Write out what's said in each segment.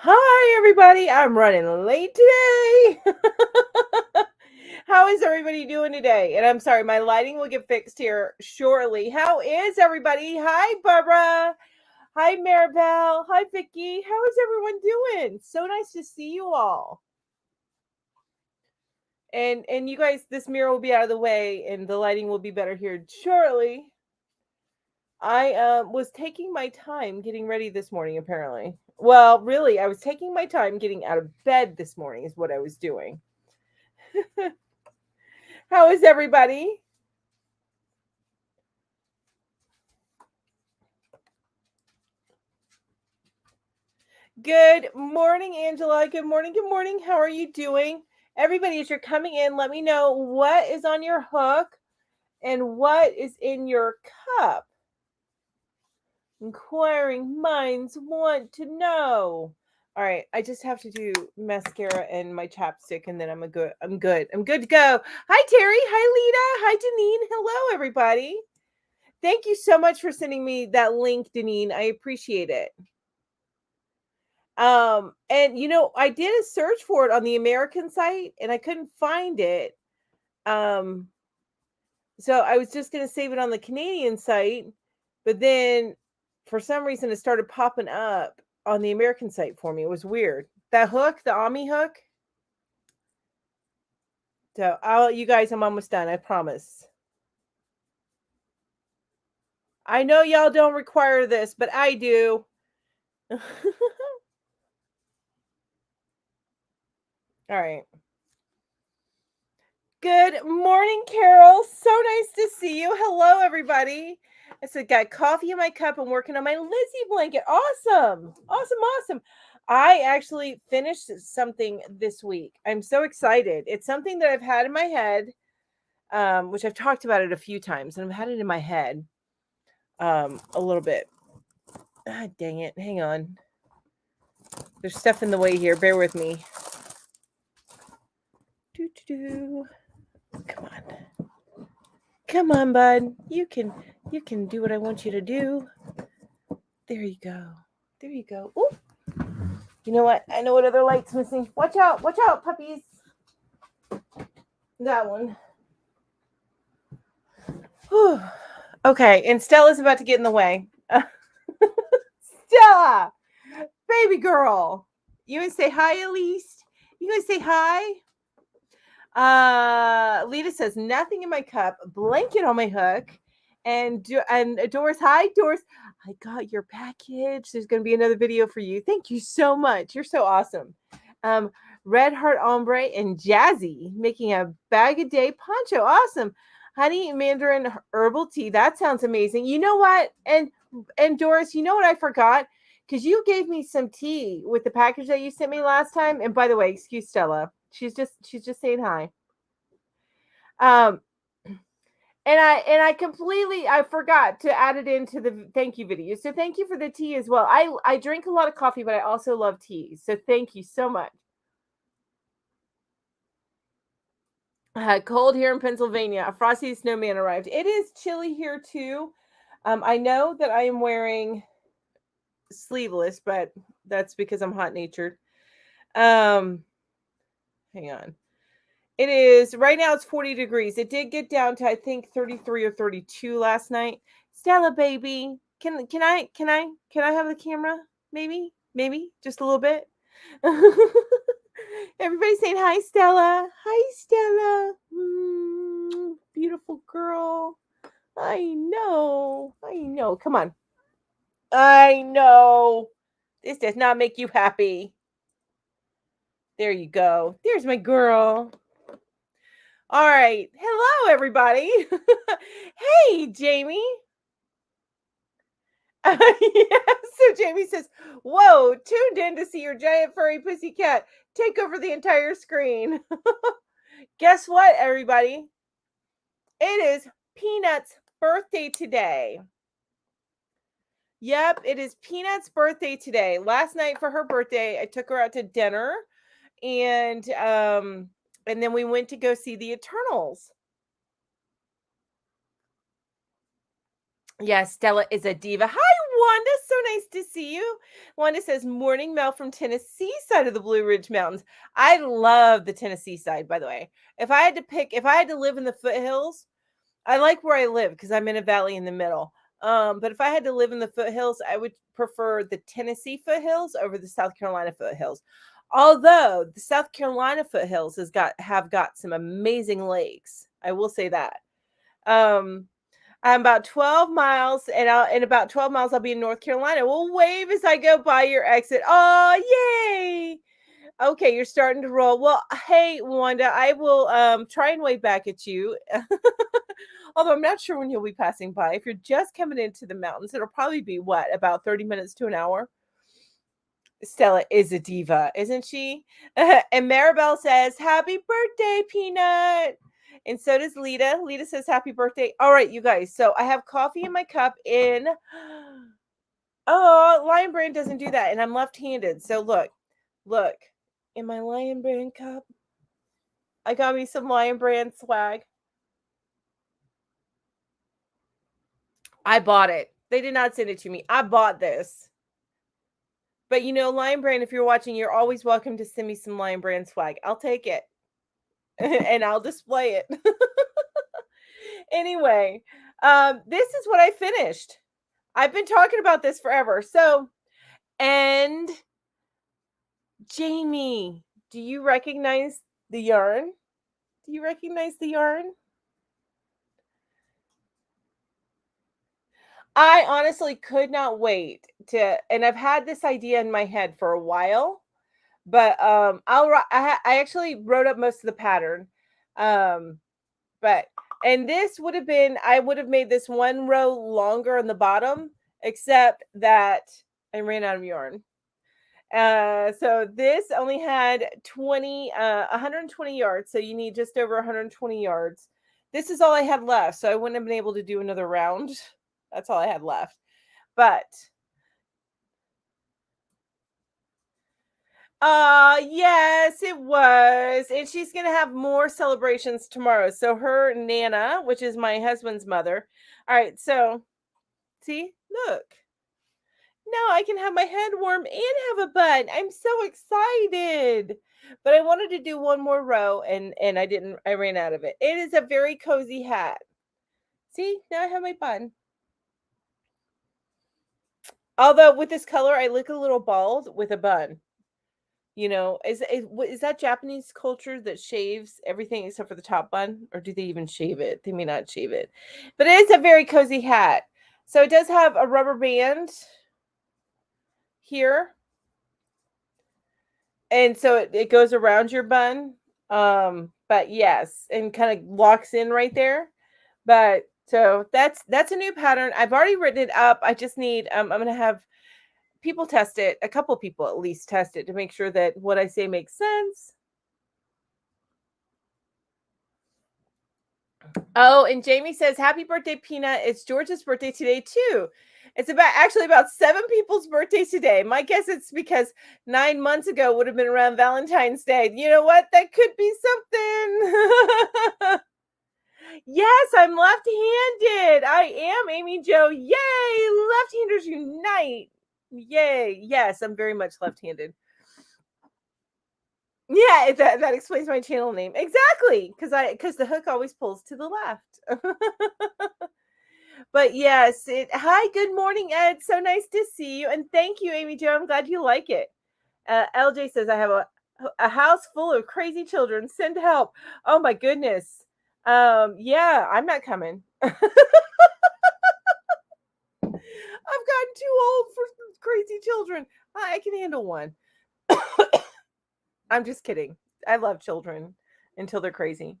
Hi, everybody. I'm running late today. How is everybody doing today? And I'm sorry, my lighting will get fixed here shortly. How is everybody? Hi, Barbara. Hi, Maribel. Hi, Vicky. How is everyone doing? So nice to see you all. And you guys, this mirror will be out of the way, and the lighting will be better here shortly. I was taking my time getting ready this morning, apparently. Well, really, I was taking my time getting out of bed this morning, is what I was doing. How is everybody? Good morning, Angela. Good morning. Good morning. How are you doing? Everybody, as you're coming in, let me know what is on your hook and what is in your cup. Inquiring minds want to know. All right, I just have to do mascara and my chapstick, and then I'm good. I'm good. I'm good to go. Hi, Terry. Hi, Lita. Hi, Deneen. Hello, everybody. Thank you so much for sending me that link, Deneen. I appreciate it. And I did a search for it on the American site, and I couldn't find it. Um, so I was just gonna save it on the Canadian site, but then for some reason it started popping up on the American site for me. It was weird. That hook, the Ami hook. So you guys, I'm almost done. I promise. I know y'all don't require this, but I do. All right. Good morning, Carol. So nice to see you. Hello, everybody. I said, got coffee in my cup and working on my Lizzie blanket. Awesome. Awesome. Awesome. I actually finished something this week. I'm so excited. It's something that I've had in my head, which I've talked about it a few times, and I've had it in my head a little bit. Ah, dang it. Hang on. There's stuff in the way here. Bear with me. Doo-doo-doo. Come on. Come on, bud. You can do what I want you to do. There you go. There you go. Ooh. You know what? I know what other light's missing. Watch out, puppies. That one. Whew. Okay, and Stella's about to get in the way. Stella, baby girl. You want to say hi at least? You want to say hi? Lita says nothing in my cup, blanket on my hook, and Doris, hi Doris. I got your package. There's going to be another video for you. Thank you so much. You're so awesome. Red Heart Ombre and Jazzy making a bag a day poncho. Awesome. Honey Mandarin herbal tea. That sounds amazing. You know what? And Doris, you know what I forgot? Because you gave me some tea with the package that you sent me last time. And by the way, excuse Stella. She's just saying hi. And I completely I forgot to add it into the thank you video. So thank you for the tea as well. I drink a lot of coffee, but I also love tea. So thank you so much. Cold here in Pennsylvania. A frosty snowman arrived. It is chilly here too. I know that I am wearing sleeveless, but that's because I'm hot natured. Hang on. It is right now it's 40 degrees. It did get down to I think 33 or 32 last night. Stella baby, can I have the camera? Maybe just a little bit. Everybody saying hi, Stella. Hi, Stella. Beautiful girl. I know. Come on. I know. This does not make you happy. There you go. There's my girl. All right. Hello, everybody. Hey, Jamie. Yeah, so Jamie says, whoa, tuned in to see your giant furry pussy cat take over the entire screen. Guess what, everybody? It is Peanut's birthday today. Yep, it is Peanut's birthday today. Last night for her birthday, I took her out to dinner, and then we went to go see the Eternals. Yes, Stella is a diva. Hi, Wanda. So nice to see you. Wanda says, morning Mel from Tennessee side of the Blue Ridge Mountains. I love the Tennessee side, by the way. If I had to live in the foothills, I like where I live because I'm in a valley in the middle. But if I had to live in the foothills, I would prefer the Tennessee foothills over the South Carolina foothills. Although the South Carolina foothills have got some amazing lakes. I will say that. I'm about 12 miles, and in about 12 miles, I'll be in North Carolina. We'll wave as I go by your exit. Oh, yay! Okay, you're starting to roll. Well, hey, Wanda, I will try and wave back at you. Although I'm not sure when you'll be passing by. If you're just coming into the mountains, it'll probably be what, about 30 minutes to an hour? Stella is a diva, isn't she? And Maribel says, happy birthday, Peanut. And so does Lita. Lita says, happy birthday. All right, you guys. So I have coffee in my cup in. Oh, Lion Brand doesn't do that. And I'm left-handed. So look, in my Lion Brand cup, I got me some Lion Brand swag. I bought it. They did not send it to me. I bought this. But Lion Brand, if you're watching, you're always welcome to send me some Lion Brand swag. I'll take it. And I'll display it. Anyway, this is what I finished. I've been talking about this forever. So, and Jamie, do you recognize the yarn? Do you recognize the yarn? I honestly could not wait and I've had this idea in my head for a while, but I actually wrote up most of the pattern. But and this would have been, I would have made this one row longer on the bottom, except that I ran out of yarn. So this only had 120 yards. So you need just over 120 yards. This is all I had left. So I wouldn't have been able to do another round. That's all I had left. But yes, it was. And she's going to have more celebrations tomorrow. So her Nana, which is my husband's mother. All right, so see, look. Now I can have my head warm and have a bun. I'm so excited. But I wanted to do one more row and I ran out of it. It is a very cozy hat. See, now I have my bun. Although with this color, I look a little bald with a bun. Is that Japanese culture that shaves everything except for the top bun? Or do they even shave it? They may not shave it. But it is a very cozy hat. So it does have a rubber band here. And so it goes around your bun. But yes, and kind of locks in right there. But so that's a new pattern. I've already written it up. I just need I'm gonna have people test it, a couple people at least test it to make sure that what I say makes sense. Oh, and Jamie says, happy birthday, Peanut. It's George's birthday today, too. It's actually about 7 people's birthdays today. My guess it's because 9 months ago would have been around Valentine's Day. You know what? That could be something. Yes, I'm left-handed. I am, Amy Jo. Yay! Left-handers unite. Yay. Yes, I'm very much left-handed. Yeah, that explains my channel name. Exactly. Because the hook always pulls to the left. But yes, hi, good morning, Ed. So nice to see you. And thank you, Amy Jo. I'm glad you like it. LJ says, I have a house full of crazy children. Send help. Oh my goodness. Yeah, I'm not coming. I've gotten too old for crazy children. I can handle one. I'm just kidding. I love children until they're crazy.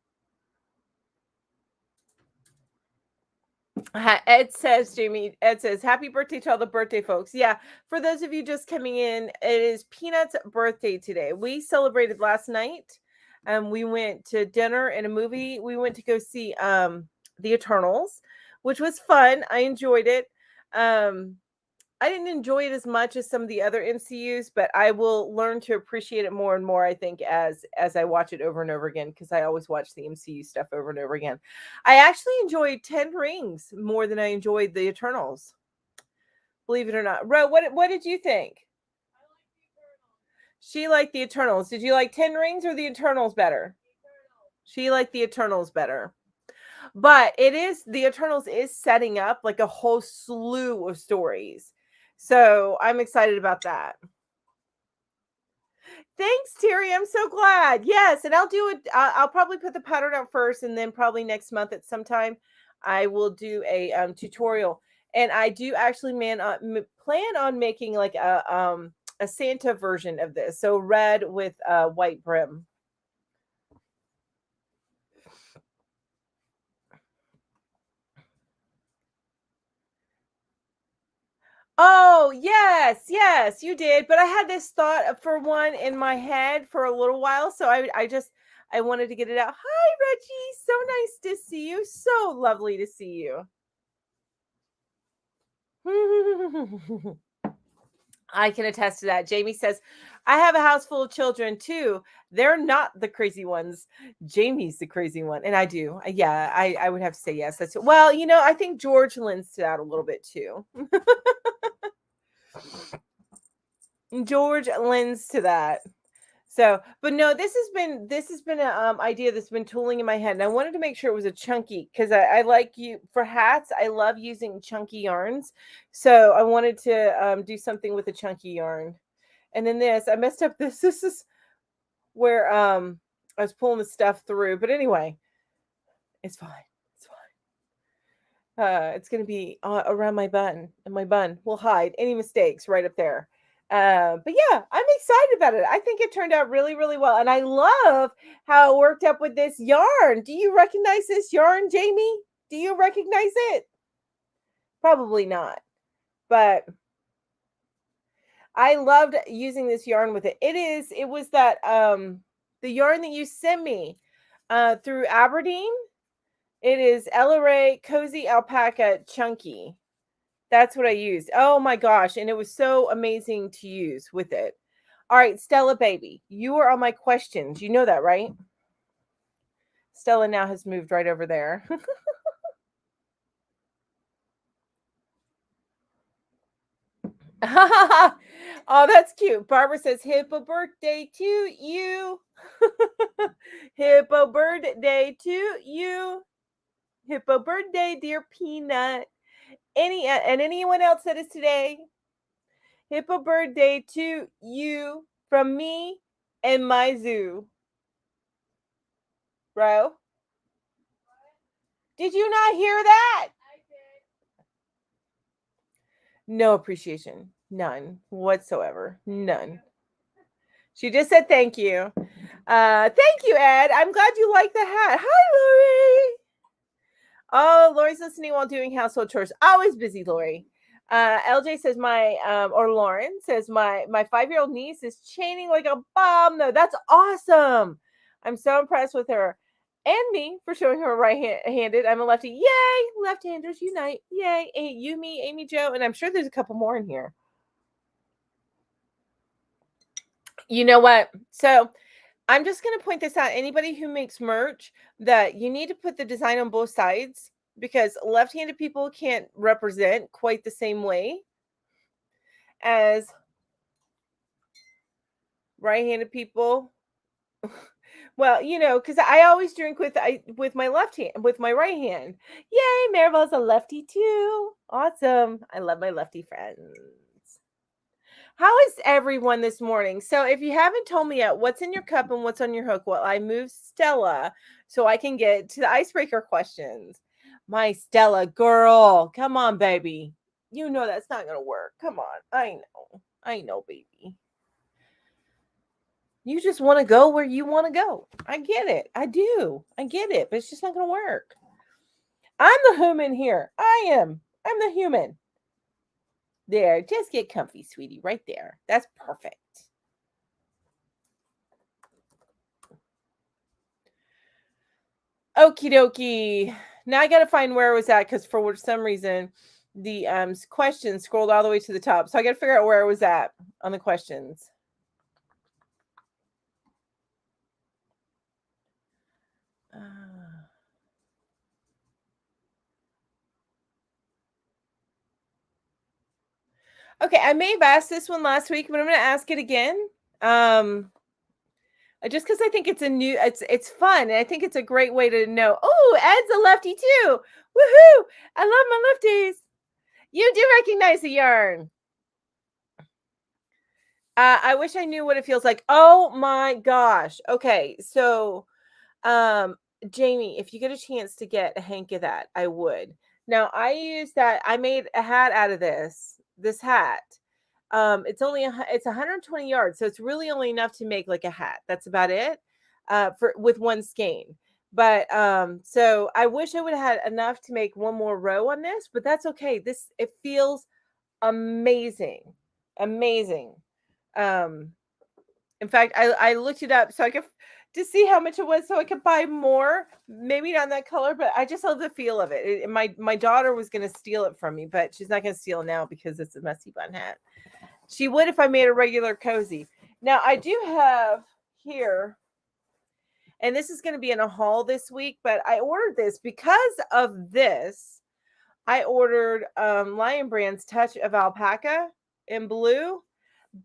Ed says, Jamie, Ed says, happy birthday to all the birthday folks. Yeah, for those of you just coming in, it is Peanut's birthday today. We celebrated last night. We went to dinner and a movie. We went to go see The Eternals, which was fun. I enjoyed it. I didn't enjoy it as much as some of the other MCUs, but I will learn to appreciate it more and more, I think, as I watch it over and over again, because I always watch the MCU stuff over and over again. I actually enjoyed 10 Rings more than I enjoyed the Eternals. Believe it or not. Ro, what did you think? She liked the Eternals. Did you like Ten Rings or the Eternals better? She liked the Eternals better. But it is the Eternals is setting up like a whole slew of stories. So I'm excited about that. Thanks, Terry. I'm so glad. Yes, and I'll do it. I'll probably put the pattern out first, and then probably next month at some time, I will do a tutorial. And I do actually plan on making like a Santa version of this, so red with white brim. Oh, yes, yes, you did. But I had this thought for one in my head for a little while, so I wanted to get it out. Hi, Reggie. So nice to see you. So lovely to see you. I can attest to that. Jamie says, I have a house full of children too. They're not the crazy ones. Jamie's the crazy one. And I do. Yeah, I would have to say yes. That's well, I think George lends to that a little bit too. George lends to that. So, but no, this has been a idea that's been tooling in my head, and I wanted to make sure it was a chunky because I like you for hats. I love using chunky yarns, so I wanted to do something with a chunky yarn. And then this, I messed up this. This is where I was pulling the stuff through, but anyway, it's fine. It's fine. It's gonna be around my bun, and my bun will hide any mistakes right up there. But yeah, I'm excited about it. I think it turned out really, really well. And I love how it worked up with this yarn. Do you recognize this yarn, Jamie? Do you recognize it? Probably not. But I loved using this yarn with it. It was that the yarn that you sent me through Aberdeen. It is Ella Ray Cozy Alpaca Chunky. That's what I used. Oh my gosh. And it was so amazing to use with it. All right, Stella baby, you are on my questions. You know that, right? Stella now has moved right over there. Oh, that's cute. Barbara says, Hippo birthday to you. Hippo birthday to you. Hippo birthday, dear Peanut. And anyone else that is today? Hippo birthday to you from me and my zoo. Bro, did you not hear that? No appreciation. None whatsoever. None. She just said thank you. Thank you, Ed. I'm glad you like the hat. Hi, Lori. Oh, Lori's listening while doing household chores. Always busy, Lori. LJ says or Lauren says my 5-year-old niece is chaining like a bomb. Though that's awesome. I'm so impressed with her and me for showing her right-handed. I'm a lefty. Yay, left-handers unite. Yay, you, me, Amy, Joe, and I'm sure there's a couple more in here. You know what? So I'm just going to point this out. Anybody who makes merch, that you need to put the design on both sides because left-handed people can't represent quite the same way as right-handed people. Well, because I always drink with my left hand, with my right hand. Yay, Maribel's a lefty too. Awesome. I love my lefty friends. How is everyone this morning? So if you haven't told me yet, what's in your cup and what's on your hook? Well, I move Stella so I can get to the icebreaker questions. My Stella girl, come on, baby. You know that's not going to work. Come on. I know, baby. You just want to go where you want to go. I get it. I do. I get it, but it's just not going to work. I'm the human here. I'm the human. There, just get comfy, sweetie, right there. That's perfect. Okie dokie. Now I gotta find where I was at because for some reason the questions scrolled all the way to the top. So I gotta figure out where I was at on the questions. Okay, I may have asked this one last week, but I'm going to ask it again. Just because I think it's fun, and I think it's a great way to know. Oh, Ed's a lefty too. Woohoo! I love my lefties. You do recognize the yarn. I wish I knew what it feels like. Oh my gosh. Okay, so Jamie, if you get a chance to get a hank of that, I would. Now I use that. I made a hat out of this hat. It's 120 yards, so it's really only enough to make like a hat. That's about it. For with one skein. But so I wish I would have had enough to make one more row on this, but that's okay. It feels amazing. Amazing. Um in fact, I looked it up so I could to see how much it was so I could buy more. Maybe not in that color, but I just love the feel of it. My daughter was going to steal it from me, but she's not going to steal now because it's a messy bun hat. She would if I made a regular cozy. Now I do have here, and this is going to be in a haul this week, but I ordered this because of this. I ordered Lion Brand's Touch of Alpaca in blue.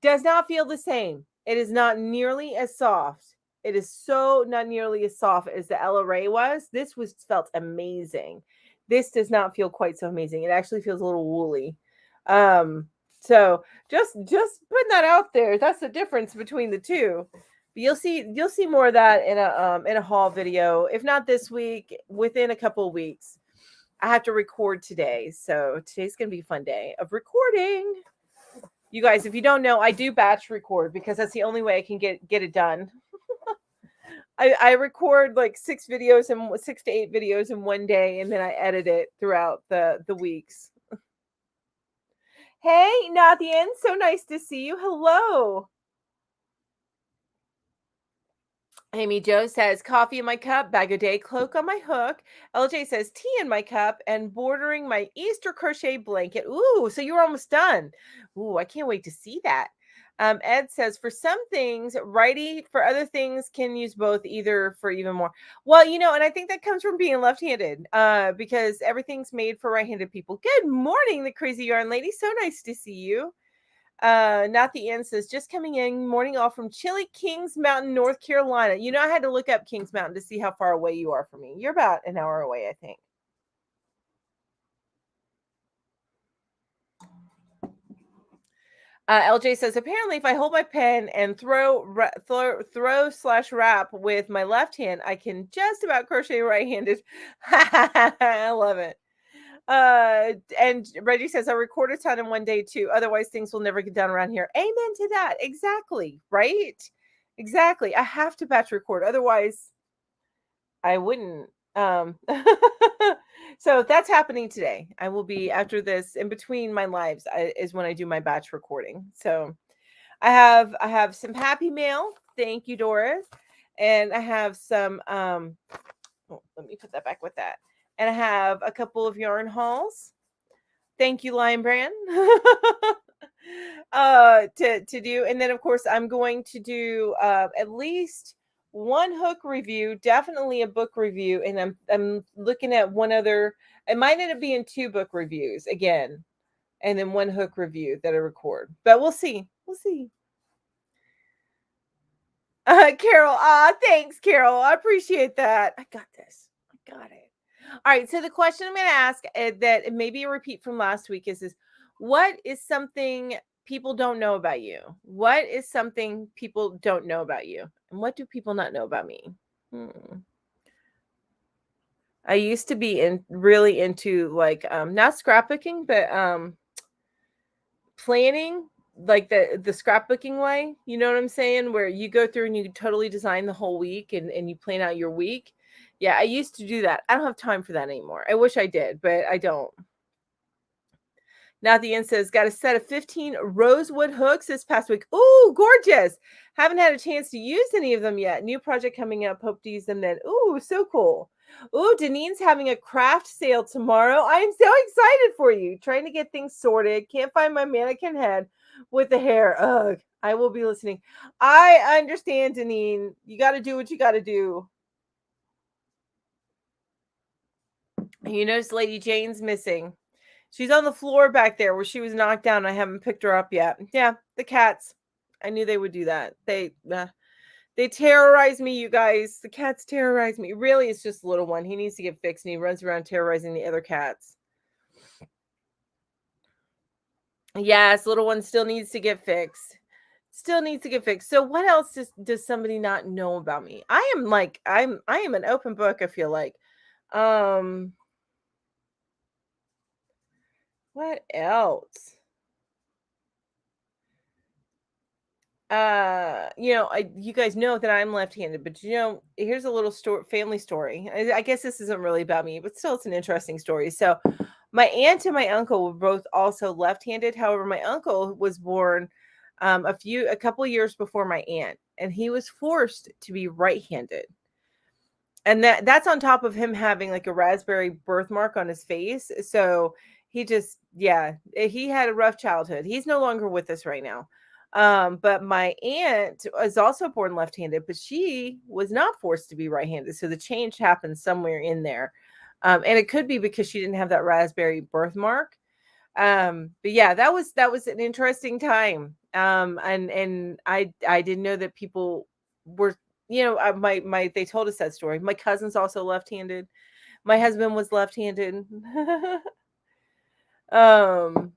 Does not feel the same. It is not nearly as soft. It is so not nearly as soft as the Ella Ray was. This was felt amazing. This does not feel quite so amazing. It actually feels a little woolly. So just putting that out there. That's the difference between the two. But you'll see more of that in a haul video. If not this week, within a couple of weeks. I have to record today, so today's gonna be a fun day of recording. You guys, if you don't know, I do batch record because that's the only way I can get it done. I record like 6 to 8 videos in one day, and then I edit it throughout the weeks. Hey, Nathian, so nice to see you. Hello. Amy Jo says, coffee in my cup, bag a day cloak on my hook. LJ says, tea in my cup and bordering my Easter crochet blanket. Ooh, so you're almost done. Ooh, I can't wait to see that. Ed says, for some things, righty. For other things, can use both, either for even more. Well, and I think that comes from being left-handed, because everything's made for right-handed people. Good morning, the crazy yarn lady. So nice to see you. Not the end says, just coming in, morning off from chilly Kings Mountain, North Carolina. I had to look up Kings Mountain to see how far away you are from me. You're about an hour away, I think. LJ says, apparently, if I hold my pen and throw/wrap with my left hand, I can just about crochet right-handed. I love it. And Reggie says, I record a ton in one day too. Otherwise, things will never get done around here. Amen to that. Exactly. Right? Exactly. I have to batch record. Otherwise, I wouldn't. So that's happening today. I will be, after this, in between my lives, is when I do my batch recording. So I have some happy mail. Thank you, Doris. And I have some let me put that back with that. And I have a couple of yarn hauls. Thank you, Lion Brand. To do, and then of course I'm going to do at least one hook review, definitely a book review, and I'm looking at one other. It might end up being 2 book reviews again, and then one hook review that I record. But we'll see. We'll see. Carol, thanks, Carol. I appreciate that. I got this. I got it. All right. So the question I'm going to ask, that maybe a repeat from last week, is what is something people don't know about you? What is something people don't know about you? And what do people not know about me? I used to be really into like not scrapbooking, but planning, like the scrapbooking way. You know what I'm saying? Where you go through and you totally design the whole week and you plan out your week. Yeah, I used to do that. I don't have time for that anymore. I wish I did, but I don't. Now the end says, got a set of 15 rosewood hooks this past week. Ooh, gorgeous. Haven't had a chance to use any of them yet. New project coming up. Hope to use them then. Ooh, so cool. Ooh, Danine's having a craft sale tomorrow. I am so excited for you. Trying to get things sorted. Can't find my mannequin head with the hair. Ugh, I will be listening. I understand, Danine. You got to do what you got to do. You notice Lady Jane's missing. She's on the floor back there where she was knocked down. I haven't picked her up yet. Yeah, the cats. I knew they would do that. They terrorize me, you guys. The cats terrorize me. Really, it's just a little one. He needs to get fixed, and he runs around terrorizing the other cats. Yes, little one still needs to get fixed. Still needs to get fixed. So what else does somebody not know about me? I am an open book, I feel like. Um what else? You guys know that I'm left-handed, but here's a little story, family story. I guess this isn't really about me, but still it's an interesting story. So my aunt and my uncle were both also left-handed. However, my uncle was born a couple years before my aunt, and he was forced to be right-handed. And that's on top of him having like a raspberry birthmark on his face. So he had a rough childhood. He's no longer with us right now. But my aunt was also born left-handed, but she was not forced to be right-handed. So the change happened somewhere in there. And it could be because she didn't have that raspberry birthmark. But yeah, that was an interesting time. And I didn't know that people were, my they told us that story. My cousin's also left-handed. My husband was left-handed. um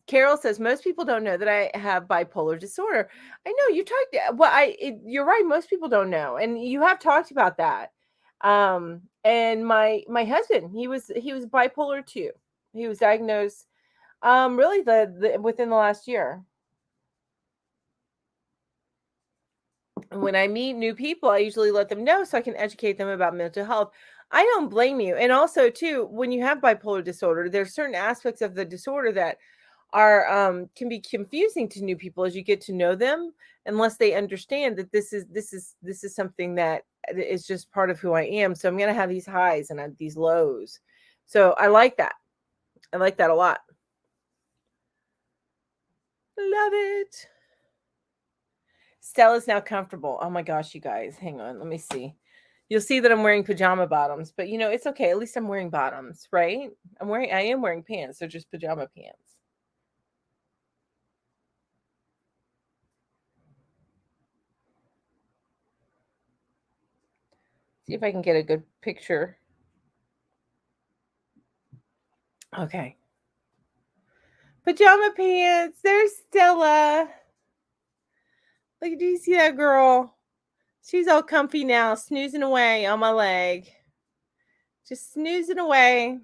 Carol says most people don't know that I have bipolar disorder. I know you talked. Well, you're right. Most people don't know, and you have talked about that. And my husband, he was bipolar too. He was diagnosed really the within the last year. When I meet new people, I usually let them know so I can educate them about mental health. I don't blame you. And also, too, when you have bipolar disorder, there's certain aspects of the disorder that are can be confusing to new people as you get to know them, unless they understand that this is something that is just part of who I am. So I'm going to have these highs and these lows. So I like that. I like that a lot. Love it. Stella's now comfortable. Oh my gosh, you guys, hang on. Let me see. You'll see that I'm wearing pajama bottoms, but it's okay. At least I'm wearing bottoms, right? I am wearing pants. They're just pajama pants. See if I can get a good picture. Okay. Pajama pants. There's Stella. Look, do you see that girl? She's all comfy now, snoozing away on my leg. Just snoozing away.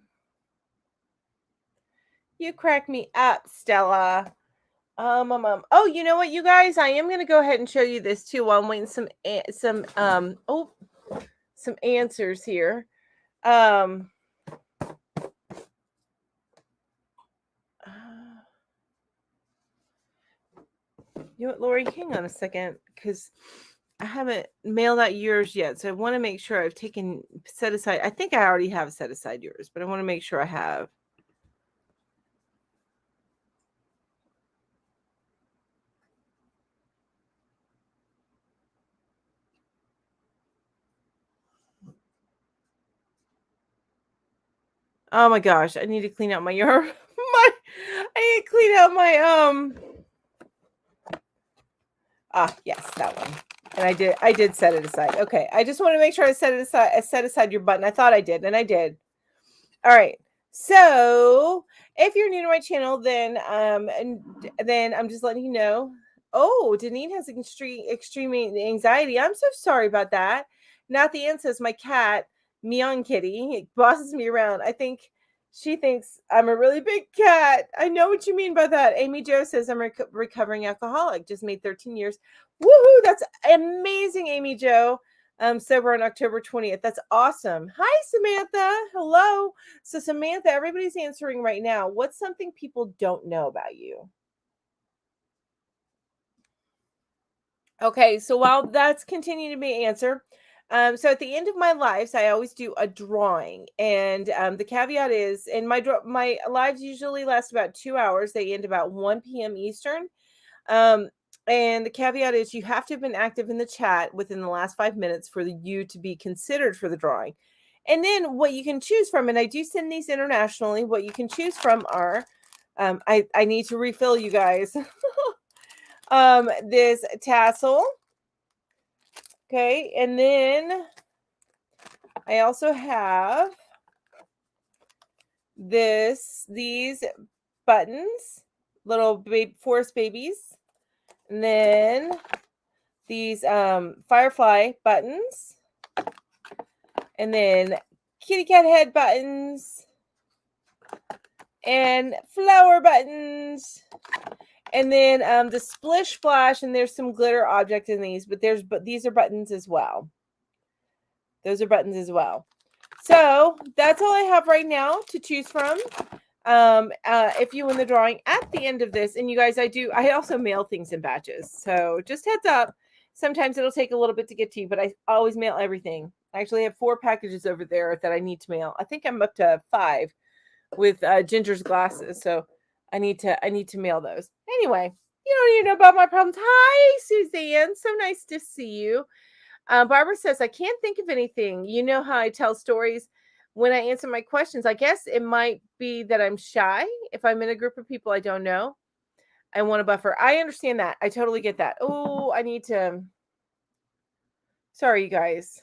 You crack me up, Stella. Oh, you know what, you guys? I am gonna go ahead and show you this too while I'm waiting some answers here. Um, you know what, Lori? Hang on a second, because I haven't mailed out yours yet, so I want to make sure I've set aside. I think I already have set aside yours, but I want to make sure I have. Oh my gosh, I need to clean out my yard. I need to clean out my yes, that one. And I did set it aside. Okay. I just want to make sure I set aside your button. I thought I did, and I did. All right. So if you're new to my channel, then I'm just letting you know. Oh, Deneen has extreme anxiety. I'm so sorry about that. Not the says my cat, Meow Kitty, bosses me around. I think she thinks I'm a really big cat. I know what you mean by that. Amy Jo says I'm a recovering alcoholic. Just made 13 years. Woohoo! That's amazing, Amy Jo. Sober on October 20th. That's awesome. Hi, Samantha. Hello. So, Samantha, everybody's answering right now. What's something people don't know about you? Okay, so while that's continuing to be answered, so at the end of my lives, I always do a drawing, and the caveat is, and my lives usually last about 2 hours. They end about 1 p.m. Eastern. Um, and the caveat is you have to have been active in the chat within the last 5 minutes for you to be considered for the drawing. And then what you can choose from, and I do send these internationally, what you can choose from are, I need to refill you guys. This tassel. Okay, and then I also have these buttons, little baby forest babies, and then these firefly buttons, and then kitty cat head buttons, and flower buttons, and then the splish splash, and there's some glitter object in these, but these are buttons as well. Those are buttons as well. So that's all I have right now to choose from. If you win the drawing at the end of this, and you guys, I also mail things in batches, so just heads up, sometimes it'll take a little bit to get to you, but I always mail everything. I actually have 4 packages over there that I need to mail. I think I'm up to 5 with Ginger's glasses, so I need to mail those. Anyway, you don't even know about my problems. Hi, Suzanne, so nice to see you. Barbara says, I can't think of anything. You know how I tell stories when I answer my questions. I guess it might be that I'm shy. If I'm in a group of people I don't know, I want a buffer. I understand that. I totally get that. Oh, I need to. Sorry, you guys.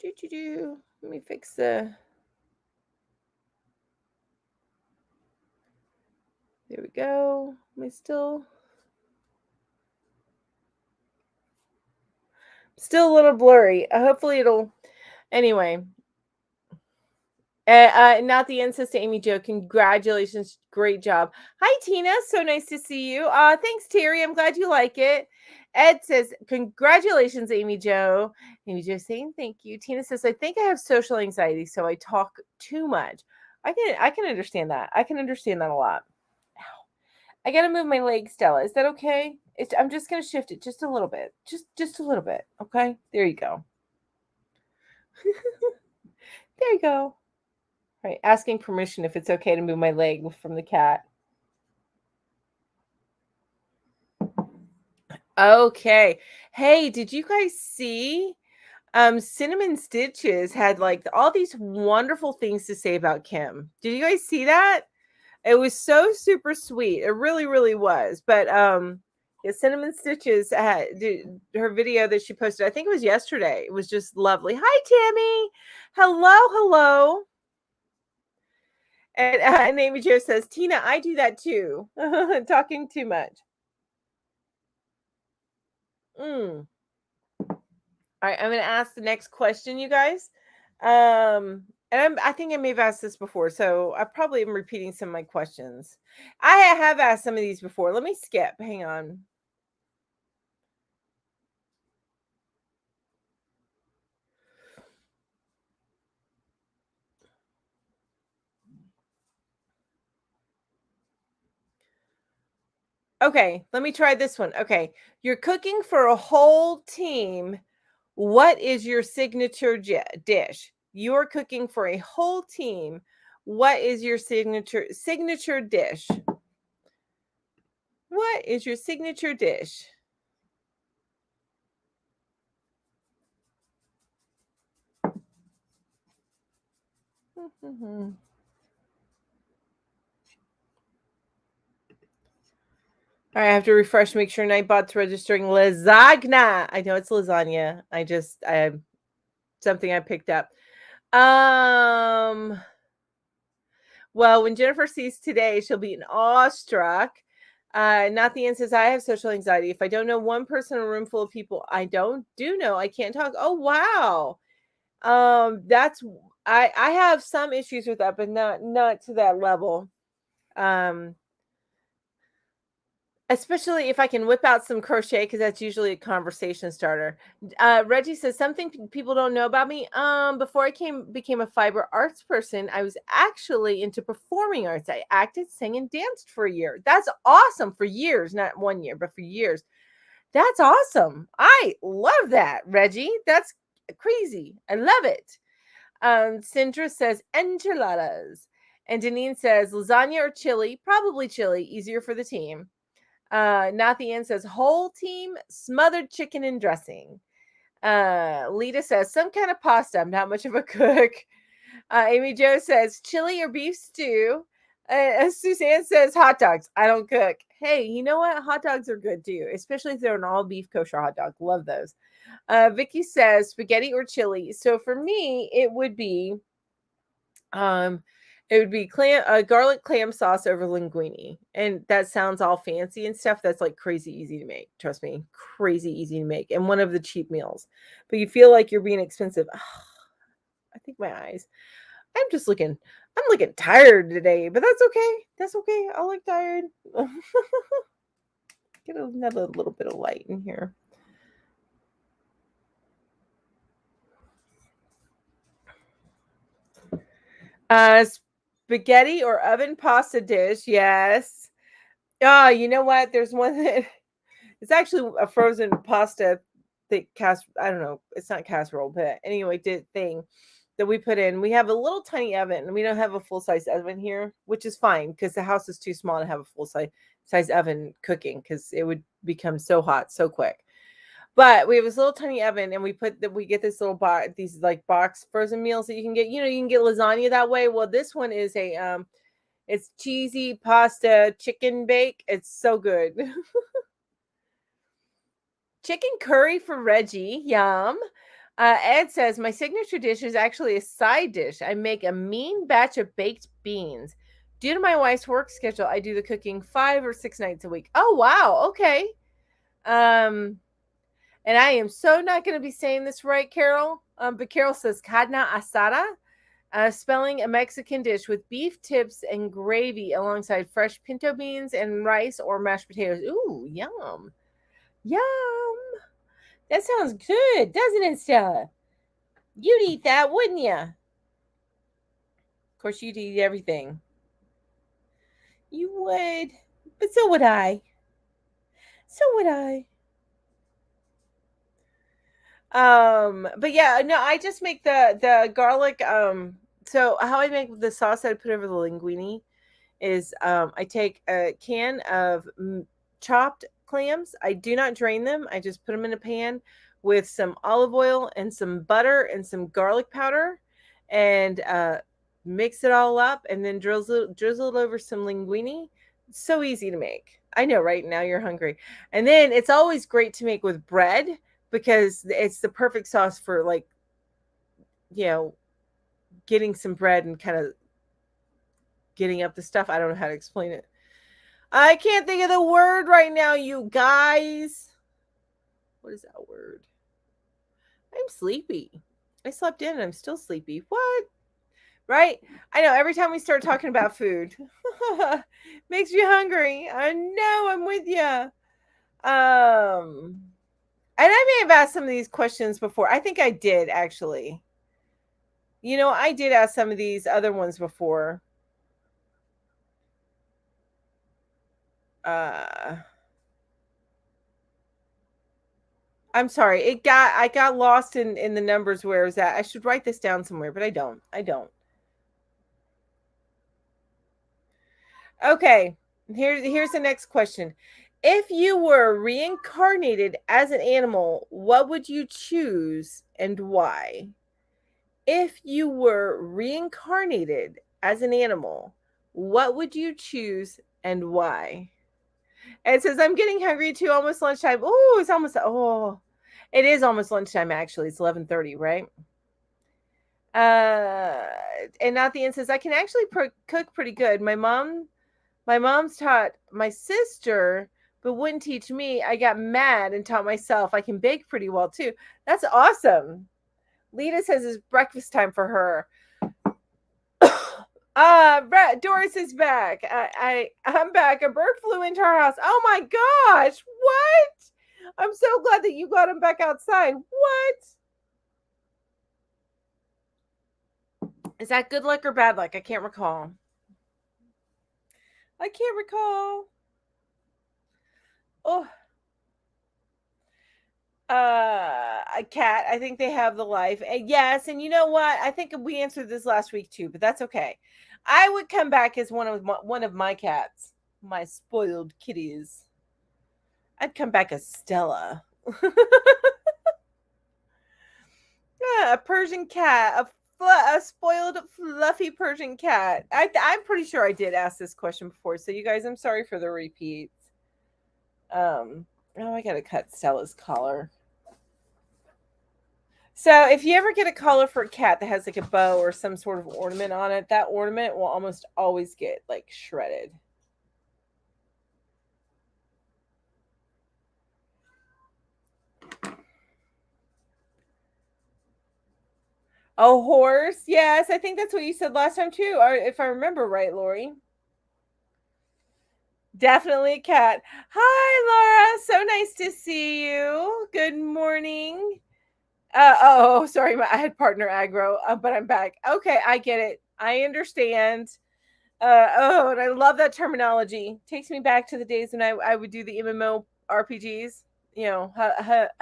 Let me fix the. There we go. Am I still a little blurry? Hopefully it'll. Anyway. Not the incest to Amy Jo. Congratulations. Great job. Hi, Tina. So nice to see you. Thanks, Terry. I'm glad you like it. Ed says, congratulations, Amy Jo. Amy Jo saying thank you. Tina says, I think I have social anxiety, so I talk too much. I can understand that. I can understand that a lot. Ow. I gotta move my leg, Stella. Is that okay? I'm just gonna shift it just a little bit. Just a little bit. Okay. There you go. There you go. Right, asking permission if it's okay to move my leg from the cat. Okay. Hey, did you guys see? Cinnamon Stitches had like all these wonderful things to say about Kim. Did you guys see that? It was so super sweet. It really, really was. But yeah, Cinnamon Stitches had her video that she posted. I think it was yesterday. It was just lovely. Hi, Tammy. Hello. And Amy Jo says, Tina, I do that too. Talking too much. All right, I'm going to ask the next question, you guys. And I think I may have asked this before, so I probably am repeating some of my questions. I have asked some of these before. Let me skip. Hang on. Okay, let me try this one. Okay, you're cooking for a whole team. What is your signature dish? You're cooking for a whole team. What is your signature dish? What is your signature dish? All right, I have to refresh, make sure Nightbot's registering lasagna. I know it's lasagna. I something I picked up. Well, when Jennifer sees today, she'll be awestruck. Not the end says, I have social anxiety. If I don't know one person in a room full of people I don't know, I can't talk. Oh, wow. That's I have some issues with that, but not to that level. Especially if I can whip out some crochet, because that's usually a conversation starter. Reggie says, something people don't know about me. Before I became a fiber arts person, I was actually into performing arts. I acted, sang, and danced for a year. That's awesome. For years, not 1 year, but for years. That's awesome. I love that, Reggie. That's crazy. I love it. Sindra says enchiladas. And Deneen says lasagna or chili. Probably chili. Easier for the team. Not the end says whole team, smothered chicken and dressing. Lita says some kind of pasta. I'm not much of a cook. Amy Jo says chili or beef stew. Suzanne says hot dogs. I don't cook. Hey, you know what? Hot dogs are good too, especially if they're an all beef kosher hot dog. Love those. Vicky says spaghetti or chili. So for me, um, it would be garlic clam sauce over linguine, and that sounds all fancy and stuff. That's like crazy easy to make. Trust me, crazy easy to make, and one of the cheap meals. But you feel like you're being expensive. I think my eyes. I'm looking tired today, but that's okay. That's okay. I look tired. Get another little bit of light in here. Spaghetti or oven pasta dish. Yes. Oh, you know what? There's one that it's actually a frozen pasta I don't know. It's not casserole, but anyway, did thing that we put in. We have a little tiny oven and we don't have a full size oven here, which is fine because the house is too small to have a full size oven cooking because it would become so hot so quick. But we have this little tiny oven, and we get this little box, these like box frozen meals that you can get. You know, you can get lasagna that way. Well, this one is it's cheesy pasta chicken bake. It's so good. Chicken curry for Reggie. Yum. Ed says my signature dish is actually a side dish. I make a mean batch of baked beans. Due to my wife's work schedule, I do the cooking 5 or 6 nights a week. Oh wow, okay. And I am so not going to be saying this right, Carol. But Carol says carne asada, spelling a Mexican dish with beef tips and gravy alongside fresh pinto beans and rice or mashed potatoes. Ooh, yum. Yum. That sounds good, doesn't it, Stella? You'd eat that, wouldn't you? Of course, you'd eat everything. You would. But so would I. So would I. But yeah, no, I just make the garlic. So how I make the sauce that I put over the linguine is I take a can of chopped clams. I do not drain them. I just put them in a pan with some olive oil and some butter and some garlic powder, and mix it all up, and then drizzle it over some linguine. It's so easy to make. I know, right? Now you're hungry. And then it's always great to make with bread because it's the perfect sauce for, like, you know, getting some bread and kind of getting up the stuff. I don't know how to explain it. I can't think of the word right now, you guys. What is that word? I'm sleepy. I slept in and I'm still sleepy. What? Right? I know, every time we start talking about food, makes you hungry. I know, I'm with you. And I may have asked some of these questions before. I think I did, actually. You know, I did ask some of these other ones before. I'm sorry. I got lost in the numbers where it was at. I should write this down somewhere, but I don't. Okay. Here's the next question. If you were reincarnated as an animal, what would you choose and why? If you were reincarnated as an animal, what would you choose and why? And it says, I'm getting hungry too, almost lunchtime. It is almost lunchtime, actually. It's 11:30, right? And not the end says, I can actually cook pretty good. My mom's taught my sister, but wouldn't teach me. I got mad and taught myself. I can bake pretty well too. That's awesome. Lita says it's breakfast time for her. Doris is back. I'm back. A bird flew into our house. Oh my gosh! What? I'm so glad that you got him back outside. What? Is that good luck or bad luck? I can't recall. I can't recall. Oh. A cat. I think they have the life. And yes, and you know what? I think we answered this last week too, but that's okay. I would come back as one of my cats, my spoiled kitties. I'd come back as Stella. Yeah, a Persian cat, a spoiled, fluffy Persian cat. I'm pretty sure I did ask this question before. So you guys, I'm sorry for the repeats. Oh, I gotta cut Stella's collar. So if you ever get a collar for a cat that has like a bow or some sort of ornament on it, that ornament will almost always get like shredded. A horse? Yes, I think that's what you said last time too, or if I remember right, Lori. Definitely a cat. Hi, Laura. So nice to see you. Good morning. Sorry, I had partner aggro, but I'm back. Okay, I get it. I understand. And I love that terminology. Takes me back to the days when I would do the MMO RPGs. You know,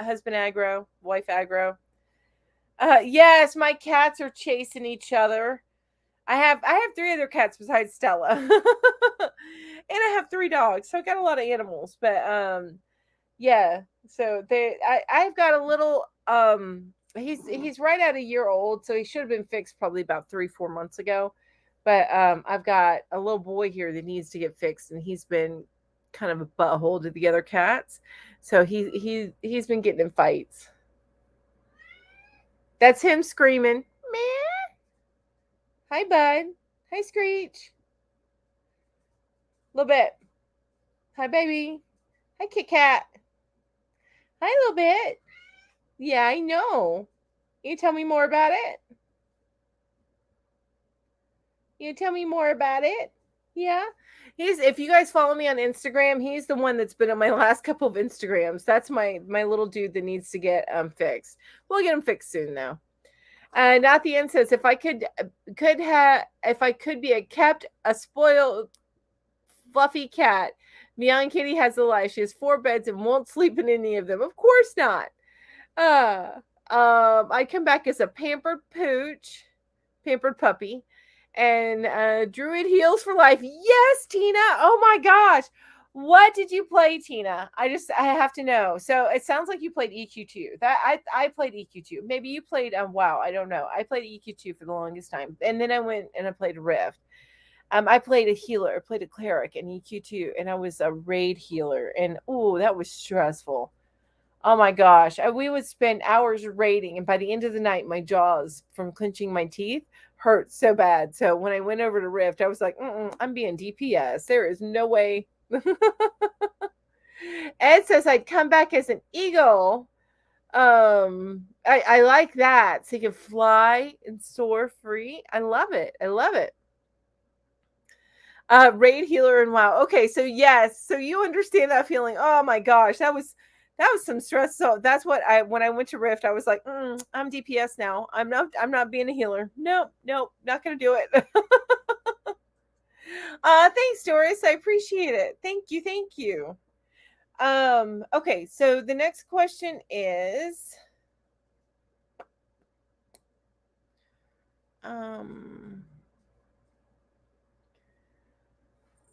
husband aggro, wife aggro. Yes, my cats are chasing each other. I have three other cats besides Stella, and I have three dogs, so I got a lot of animals. But yeah, so I've got a little he's right at a year old, so he should have been fixed probably about 3-4 months ago. But I've got a little boy here that needs to get fixed, and he's been kind of a butthole to the other cats, so he's been getting in fights. That's him screaming, "Meow." Hi, bud. Hi, Screech. A little bit. Hi, baby. Hi, Kit Kat. Hi, a little bit. Yeah, I know. You tell me more about it? You tell me more about it? Yeah. He's if you guys follow me on Instagram, he's the one that's been on my last couple of Instagrams. That's my little dude that needs to get fixed. We'll get him fixed soon though. Not the end says if I could be a spoiled fluffy cat. Meow Kitty has a life. She has 4 beds and won't sleep in any of them. Of course not. Uh, I come back as a pampered puppy, and Druid heals for life. Yes, Tina. Oh my gosh. What did you play, Tina? I have to know. So it sounds like you played EQ2. That I played EQ2. Maybe you played WoW. I don't know. I played EQ2 for the longest time, and then I went and I played Rift. I played a healer, I played a cleric in EQ2, and I was a raid healer, and oh, that was stressful. Oh my gosh, we would spend hours raiding, and by the end of the night, my jaws from clenching my teeth hurt so bad. So when I went over to Rift, I was like, I'm being DPS. There is no way. Ed says I'd come back as an eagle. I like that. So you can fly and soar free. I love it. I love it. Raid healer and WoW. Okay, so yes, so you understand that feeling. Oh my gosh, that was some stress. So that's what I when I went to Rift, I was like, I'm DPS now. I'm not being a healer. Nope, not gonna do it. Thanks, Doris. I appreciate it. Thank you. Okay, so the next question is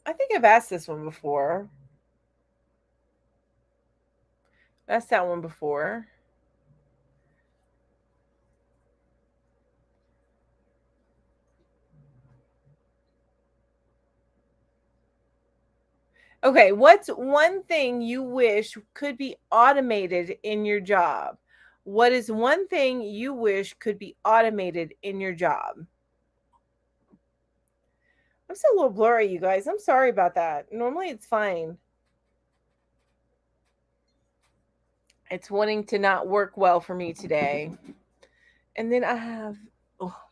I think I've asked this one before. Asked that one before. Okay, what's one thing you wish could be automated in your job? What is one thing you wish could be automated in your job? I'm still a little blurry, you guys. I'm sorry about that. Normally it's fine. It's wanting to not work well for me today. And then I have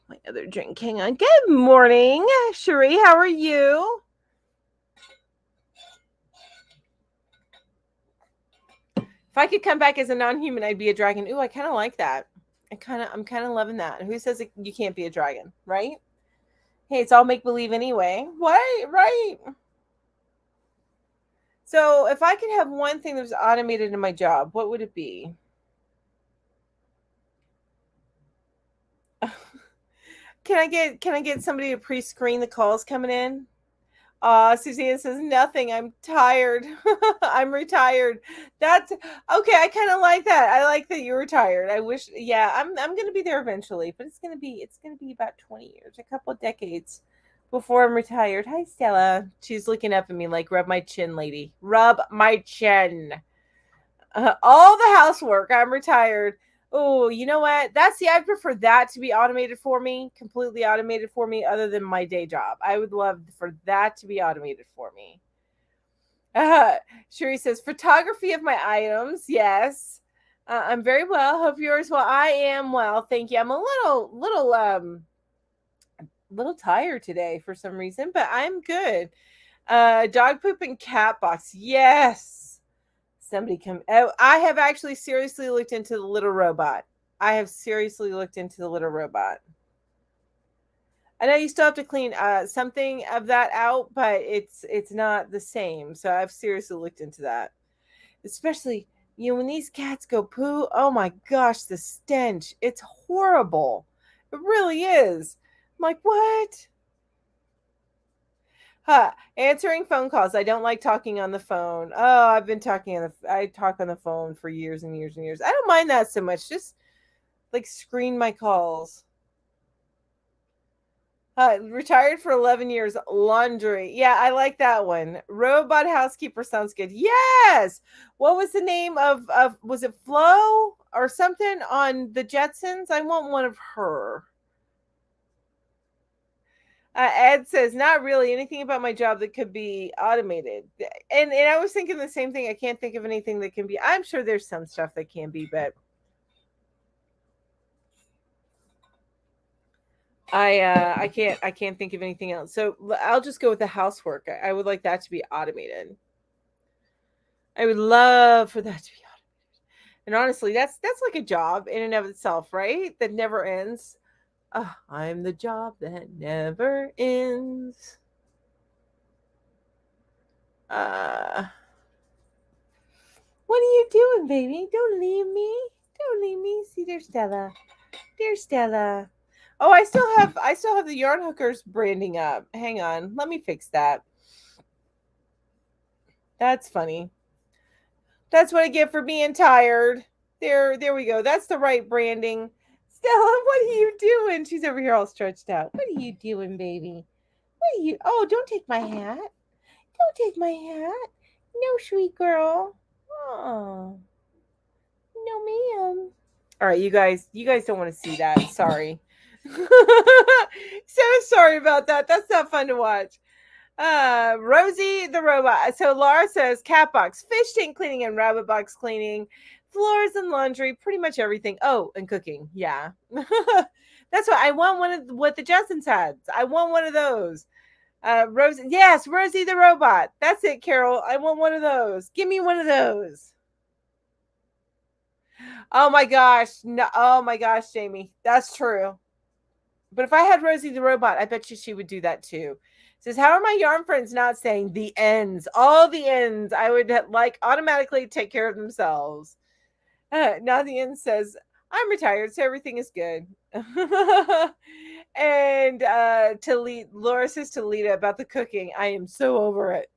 my other drink. Hang on. Good morning, Cherie. How are you? If I could come back as a non-human, I'd be a dragon. Ooh, I kind of like that. I'm kind of loving that. Who says you can't be a dragon, right? Hey, it's all make believe anyway. What? Right. So, if I could have one thing that was automated in my job, what would it be? Can I get somebody to pre-screen the calls coming in? Suzanne says nothing. I'm tired. I'm retired. That's okay. I kind of like that. I like that you're retired. I wish. Yeah, I'm gonna be there eventually, but it's gonna be about 20 years, a couple of decades before I'm retired. Hi, Stella. She's looking up at me like, rub my chin, lady. Rub my chin. All the housework. I'm retired. Oh, you know what? I prefer that to be automated for me, completely automated for me, other than my day job. I would love for that to be automated for me. Uh, Sherry says, photography of my items. Yes. I'm very well. Hope yours well. I am well. Thank you. I'm a little tired today for some reason, but I'm good. Dog poop and cat box. Yes. Somebody come. Oh, I have actually seriously looked into the little robot. I have seriously looked into the little robot. I know you still have to clean something of that out, but it's not the same. So I've seriously looked into that. Especially, when these cats go poo, oh my gosh, the stench. It's horrible. It really is. I'm like, what? Answering phone calls. I don't like talking on the phone. Oh, I've been I talk on the phone for years and years and years. I don't mind that so much. Just like screen my calls. Retired for 11 years. Laundry. Yeah, I like that one. Robot housekeeper sounds good. Yes. What was the name of was it Flo or something on the Jetsons? I want one of her. Ed says, not really anything about my job that could be automated. And I was thinking the same thing. I can't think of anything that can be. I'm sure there's some stuff that can be, but I can't think of anything else. So I'll just go with the housework. I would like that to be automated. I would love for that to be automated. And honestly, that's like a job in and of itself, right? That never ends. I'm the job that never ends. What are you doing, baby? Don't leave me. Don't leave me. See, dear Stella. Dear Stella. Oh, I still have the yarn hookers branding up. Hang on. Let me fix that. That's funny. That's what I get for being tired. There we go. That's the right branding. Stella, what are you doing? She's over here all stretched out. What are you doing, baby? What are you? Oh, don't take my hat. Don't take my hat. No, sweet girl. Oh, no, ma'am. All right, you guys don't want to see that. Sorry. So sorry about that. That's not fun to watch. Rosie the robot. So Laura says cat box, fish tank cleaning, and rabbit box cleaning, floors and laundry, pretty much everything. Oh, and cooking. Yeah. That's what I want. One of what the Jetsons had. I want one of those. Rosie, yes, Rosie the robot. That's it, Carol. I want one of those. Give me one of those. Oh my gosh. No, oh my gosh, Jamie. That's true. But if I had Rosie the robot, I bet you she would do that too. Says, how are my yarn friends not saying the ends? All the ends I would like automatically take care of themselves. Now the end says, I'm retired, so everything is good. And Laura says to Lita about the cooking, I am so over it.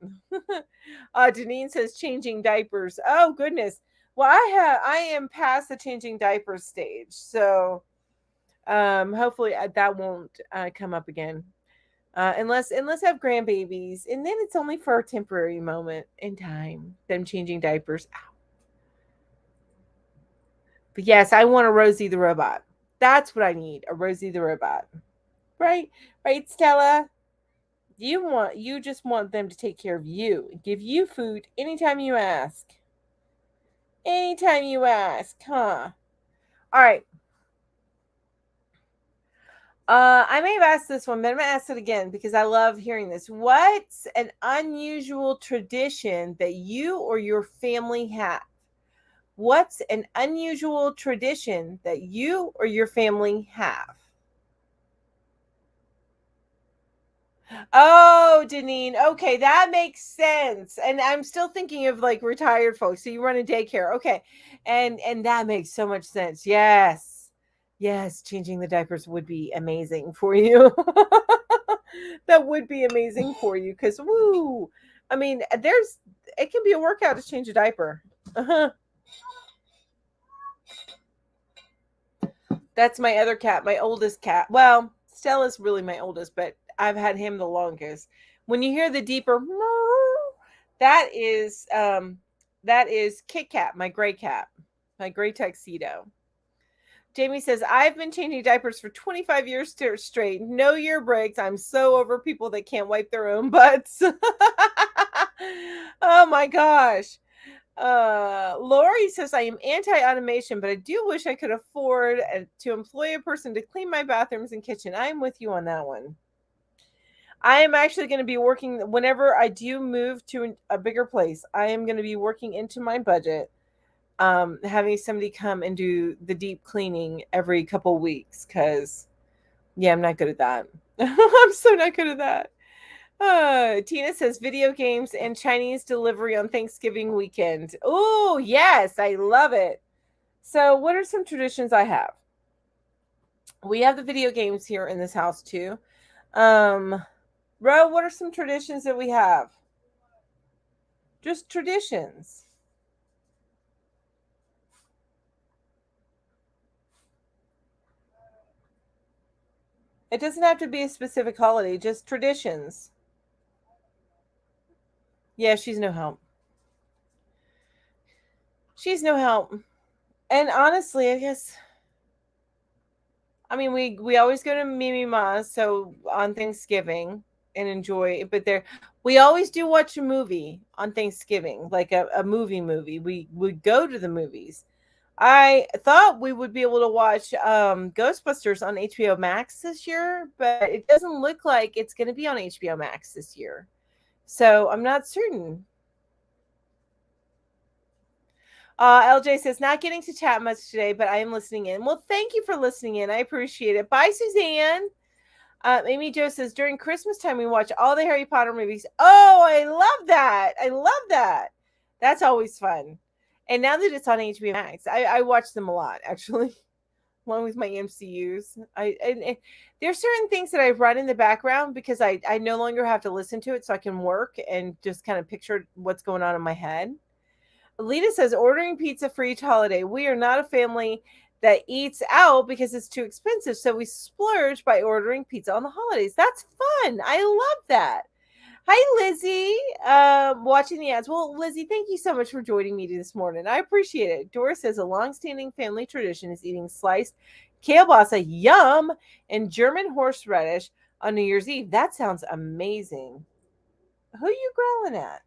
Janine says changing diapers. Oh goodness. Well, I am past the changing diapers stage, so hopefully that won't come up again. Unless I have grandbabies, and then it's only for a temporary moment in time. Them changing diapers. Ow. But yes, I want a Rosie the robot. That's what I need, a Rosie the robot. Right, Stella. You just want them to take care of you and give you food anytime you ask. Anytime you ask, huh? All right. I may have asked this one, but I'm gonna ask it again because I love hearing this. What's an unusual tradition that you or your family have? What's an unusual tradition that you or your family have? Oh, Deneen. Okay, that makes sense. And I'm still thinking of like retired folks. So you run a daycare. Okay. And that makes so much sense. Yes. Yes, changing the diapers would be amazing for you. That would be amazing for you because, woo, I mean, it can be a workout to change a diaper. Uh-huh. That's my other cat, my oldest cat. Well, Stella's really my oldest, but I've had him the longest. When you hear the deeper, that is Kit Kat, my gray cat, my gray tuxedo. Jamie says, I've been changing diapers for 25 years straight. No year breaks. I'm so over people that can't wipe their own butts. Oh my gosh. Lori says, I am anti-automation, but I do wish I could afford to employ a person to clean my bathrooms and kitchen. I am with you on that one. I am actually going to be working whenever I do move to a bigger place. I am going to be working into my budget, having somebody come and do the deep cleaning every couple weeks. Cause yeah, I'm not good at that. I'm so not good at that. Tina says video games and Chinese delivery on Thanksgiving weekend. Oh, yes, I love it. So, what are some traditions I have? We have the video games here in this house too. Ro, what are some traditions that we have? Just traditions. It doesn't have to be a specific holiday, just traditions. Yeah, she's no help. She's no help. And honestly, I guess I mean we always go to Mimi Ma's so on Thanksgiving and enjoy, but there we always do watch a movie on Thanksgiving, like a movie. We would go to the movies. I thought we would be able to watch Ghostbusters on HBO Max this year, but it doesn't look like it's going to be on HBO Max this year. So I'm not certain. LJ says, not getting to chat much today, but I am listening in. Well, thank you for listening in. I appreciate it. Bye, Suzanne. Amy Jo says, during Christmas time, we watch all the Harry Potter movies. Oh, I love that. I love that. That's always fun. And now that it's on HBO Max, I watch them a lot, actually, along with my MCUs. And there's certain things that I run in the background because I no longer have to listen to it, so I can work and just kind of picture what's going on in my head. Alita says, ordering pizza for each holiday. We are not a family that eats out because it's too expensive. So we splurge by ordering pizza on the holidays. That's fun. I love that. Hi, Lizzie. Watching the ads. Well, Lizzie, thank you so much for joining me this morning. I appreciate it. Doris says, a longstanding family tradition is eating sliced kielbasa, yum, and German horseradish on New Year's Eve. That sounds amazing. Who are you growling at?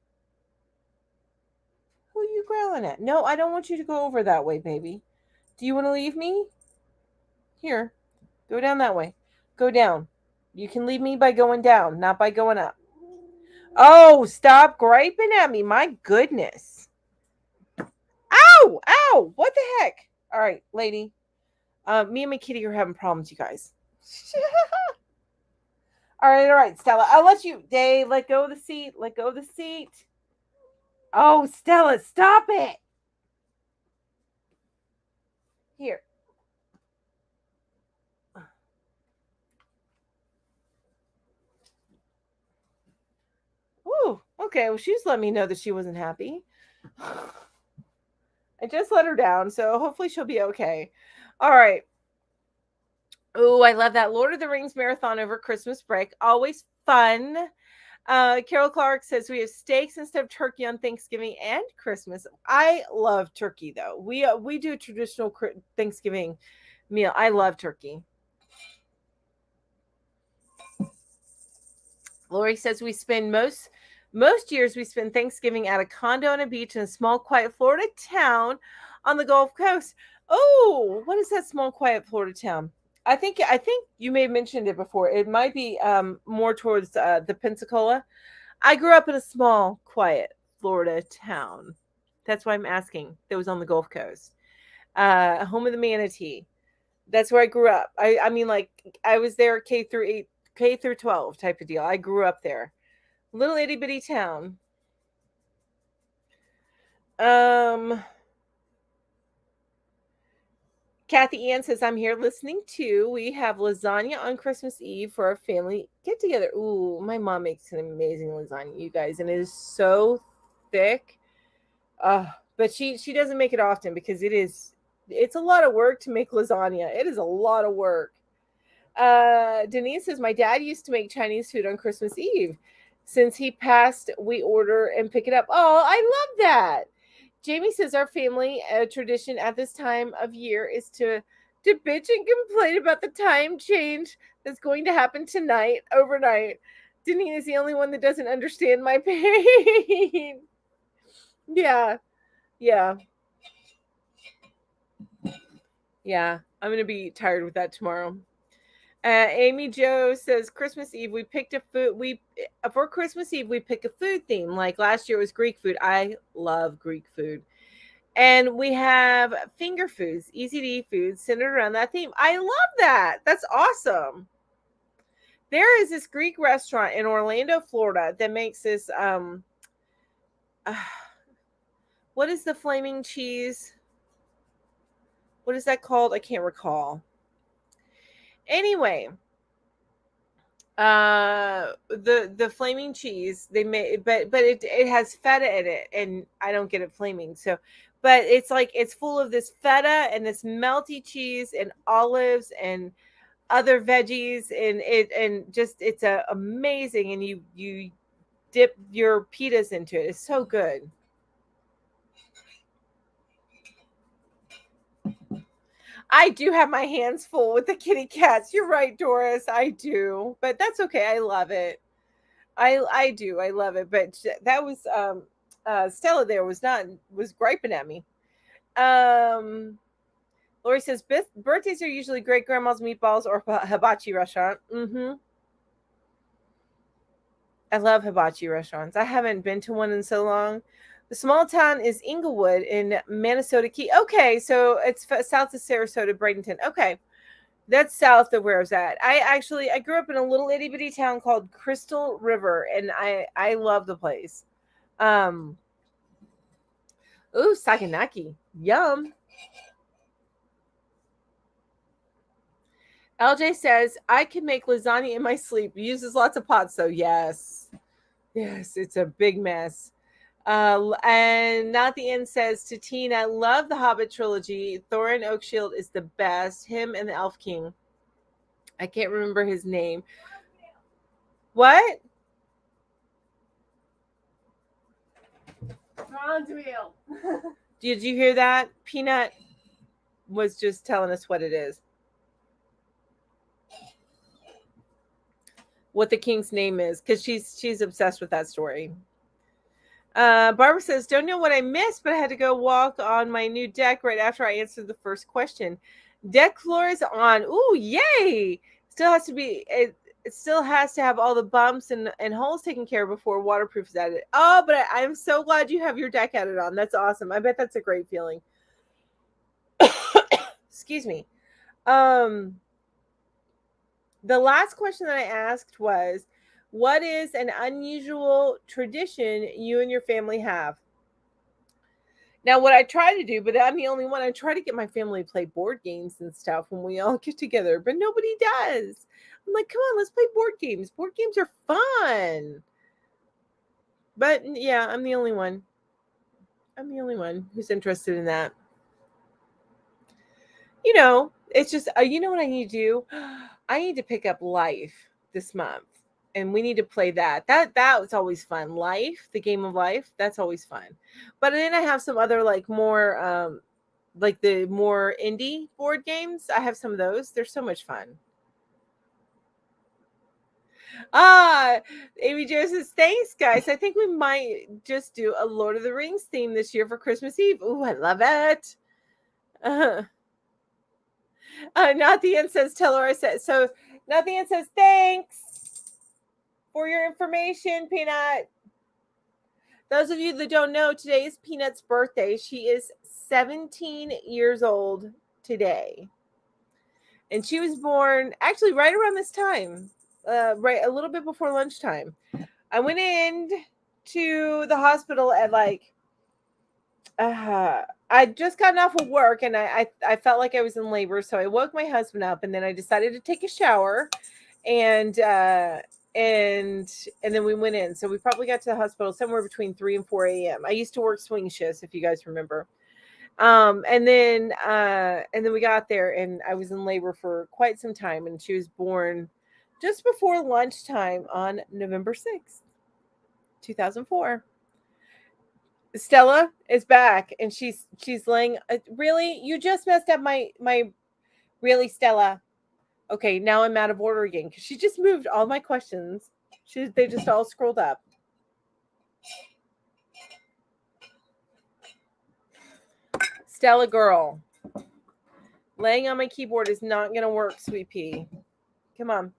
Who are you growling at? No, I don't want you to go over that way, baby. Do you want to leave me? Here, go down that way. Go down. You can leave me by going down, not by going up. Oh, stop griping at me. My goodness. Ow! Ow! What the heck? All right, lady. Me and my kitty are having problems, you guys. All right, Stella. I'll let you. Dave, let go of the seat. Let go of the seat. Oh, Stella, stop it. Here. Ooh, okay. Well, she's let me know that she wasn't happy. I just let her down, so hopefully she'll be okay. All right. Oh, I love that Lord of the Rings marathon over Christmas break. Always fun. Carol Clark says we have steaks instead of turkey on Thanksgiving and Christmas. I love turkey though. We do a traditional Thanksgiving meal. I love turkey. Lori says we spend most years we spend Thanksgiving at a condo on a beach in a small, quiet Florida town on the Gulf Coast. Oh, what is that small, quiet Florida town? I think you may have mentioned it before. It might be more towards the Pensacola. I grew up in a small, quiet Florida town. That's why I'm asking. That was on the Gulf Coast, home of the manatee. That's where I grew up. I mean, like I was there K-8, K-12 type of deal. I grew up there, little itty bitty town. Um, Kathy Ann says, I'm here listening too. We have lasagna on Christmas Eve for our family get together. Ooh, my mom makes an amazing lasagna, you guys, and it is so thick. But she doesn't make it often because it's a lot of work to make lasagna. It is a lot of work. Denise says, my dad used to make Chinese food on Christmas Eve. Since he passed, we order and pick it up. Oh, I love that. Jamie says, our family tradition at this time of year is to bitch and complain about the time change that's going to happen tonight, overnight. Denise is the only one that doesn't understand my pain. Yeah. I'm going to be tired with that tomorrow. Amy Joe says Christmas Eve we picked a food. For Christmas Eve we pick a food theme. Like last year it was Greek food. I love Greek food, and we have finger foods, easy to eat foods centered around that theme. I love that. That's awesome. There is this Greek restaurant in Orlando, Florida, that makes this. What is the flaming cheese? What is that called? I can't recall. Anyway, the flaming cheese they made, but it has feta in it, and I don't get it flaming. So, but it's like it's full of this feta and this melty cheese and olives and other veggies, and it's amazing. And you dip your pitas into it. It's so good. I do have my hands full with the kitty cats. You're right, Doris. I do, but that's okay. I love it. I do. I love it. But that was Stella there was griping at me. Lori says birthdays are usually great grandma's meatballs or hibachi restaurant. I love hibachi restaurants. I haven't been to one in so long. The small town is Inglewood in Minnesota Key. Okay, so it's south of Sarasota, Bradenton. Okay, that's south of where I was at. I grew up in a little itty bitty town called Crystal River, and I love the place. Ooh, Saganaki, yum. LJ says I can make lasagna in my sleep. Uses lots of pots, so yes, it's a big mess. And Not the End says to Tina, love the Hobbit trilogy. Thorin Oakshield is the best. Him and the Elf King. I can't remember his name. What? Did you hear that? Peanut was just telling us what it is. What the king's name is, because she's obsessed with that story. Barbara says, don't know what I missed, but I had to go walk on my new deck right after I answered the first question. Deck floor is on. Ooh, yay! It still has to have all the bumps and holes taken care of before waterproof is added. Oh, but I'm so glad you have your deck added on. That's awesome. I bet that's a great feeling. Excuse me. The last question that I asked was, what is an unusual tradition you and your family have? Now, what I try to do, but I'm the only one, I try to get my family to play board games and stuff when we all get together, but nobody does. I'm like, come on, let's play board games. Board games are fun. But yeah, I'm the only one. I'm the only one who's interested in that. You know, it's just, you know what I need to do? I need to pick up Life this month. And we need to play that. That was always fun. Life, the game of Life, that's always fun. But then I have some other more like the more indie board games. I have some of those. They're so much fun. Amy Jo says, thanks, guys. I think we might just do a Lord of the Rings theme this year for Christmas Eve. Ooh, I love it. Not the End says, tell her I said so. Not the End says, thanks for your information, Peanut. Those of you that don't know, today is Peanut's birthday. She is 17 years old today. And she was born actually right around this time, right a little bit before lunchtime. I went in to the hospital at I just gotten off of work and I felt like I was in labor, so I woke my husband up and then I decided to take a shower and and and then we went in. So we probably got to the hospital somewhere between 3 and 4 a.m. I used to work swing shifts, if you guys remember. And then we got there and I was in labor for quite some time and she was born just before lunchtime on November 6th, 2004. Stella is back and she's laying really you just messed up my really Stella. Okay, now I'm out of order again because she just moved all my questions. They just all scrolled up. Stella girl. Laying on my keyboard is not gonna work, sweet pea. Come on.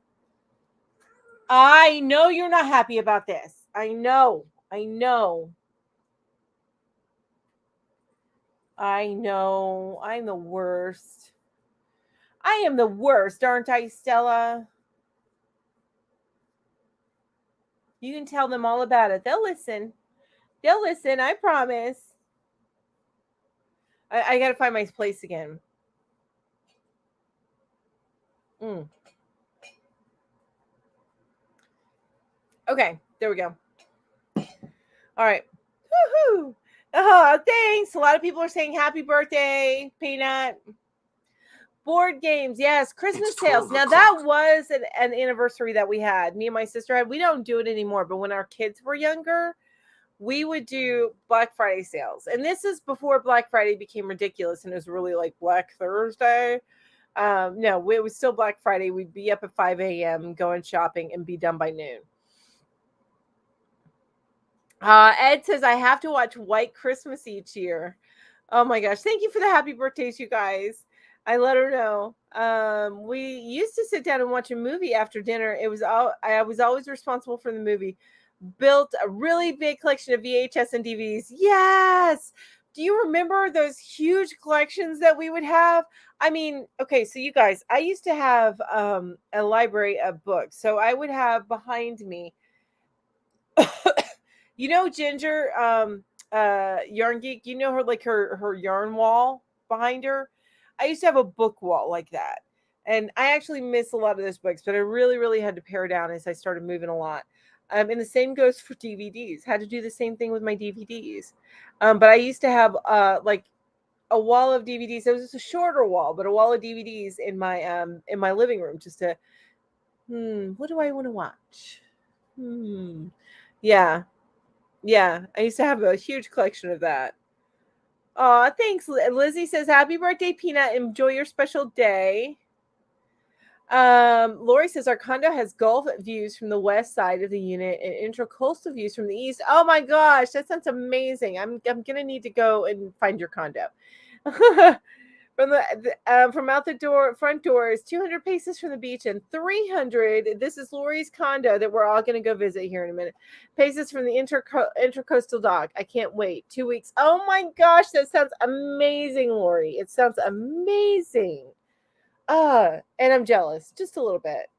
I know you're not happy about this. I know. I know. I know. I'm the worst. I am the worst, aren't I, Stella? You can tell them all about it. They'll listen. They'll listen, I promise. I gotta find my place again. Okay, there we go. All right. Woohoo! Oh, thanks. A lot of people are saying happy birthday, Peanut. Board games, yes. Christmas sales. Now that was an anniversary that we had. Me and my sister had. We don't do it anymore, but when our kids were younger, we would do Black Friday sales. And this is before Black Friday became ridiculous and it was really like Black Thursday. No, it was still Black Friday. We'd be up at 5 a.m. going shopping and be done by noon. Ed says, I have to watch White Christmas each year. Oh my gosh. Thank you for the happy birthdays, you guys. I let her know. We used to sit down and watch a movie after dinner. I was always responsible for the movie. Built a really big collection of VHS and DVDs. Yes. Do you remember those huge collections that we would have? I mean, okay, so you guys, I used to have a library of books. So I would have behind me, you know, Ginger, Yarn Geek, you know her, like her yarn wall behind her. I used to have a book wall like that. And I actually miss a lot of those books, but I really, really had to pare down as I started moving a lot. And the same goes for DVDs. Had to do the same thing with my DVDs. But I used to have like a wall of DVDs. It was just a shorter wall, but a wall of DVDs in my living room just to what do I want to watch? Yeah. Yeah. I used to have a huge collection of that. Aw, thanks. Lizzie says, happy birthday, Peanut. Enjoy your special day. Lori says our condo has Gulf views from the west side of the unit and intracoastal views from the east. Oh my gosh, that sounds amazing. I'm gonna need to go and find your condo. From out the front door is 200 paces from the beach and 300. This is Lori's condo that we're all gonna go visit here in a minute. Paces from the intracoastal dock. I can't wait. 2 weeks. Oh my gosh, that sounds amazing, Lori. It sounds amazing. And I'm jealous, just a little bit.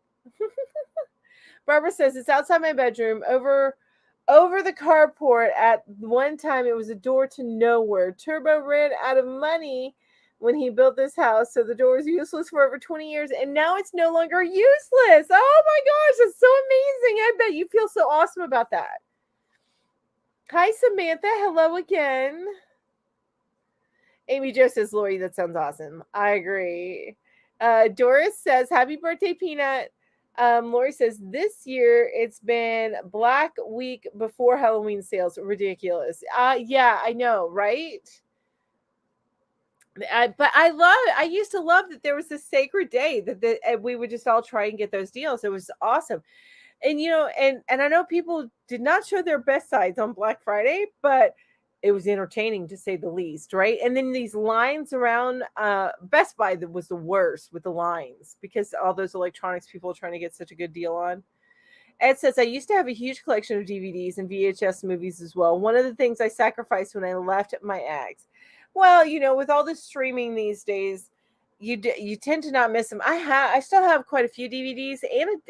Barbara says it's outside my bedroom, over the carport. At one time, it was a door to nowhere. Turbo ran out of money when he built this house, so the door was useless for over 20 years, and now it's no longer useless. Oh my gosh, that's so amazing! I bet you feel so awesome about that. Hi, Samantha. Hello again. Amy Jo says, Lori, that sounds awesome. I agree. Doris says, happy birthday, Peanut. Lori says, this year it's been Black Week before Halloween sales. Ridiculous. Yeah, I know, right? But I used to love that there was this sacred day that we would just all try and get those deals. It was awesome. And, you know, and I know people did not show their best sides on Black Friday, but it was entertaining to say the least, right? And then these lines around Best Buy that was the worst with the lines because all those electronics people trying to get such a good deal on. Ed says, I used to have a huge collection of DVDs and VHS movies as well. One of the things I sacrificed when I left my ex. Well, you know, with all the streaming these days, you tend to not miss them. I still have quite a few DVDs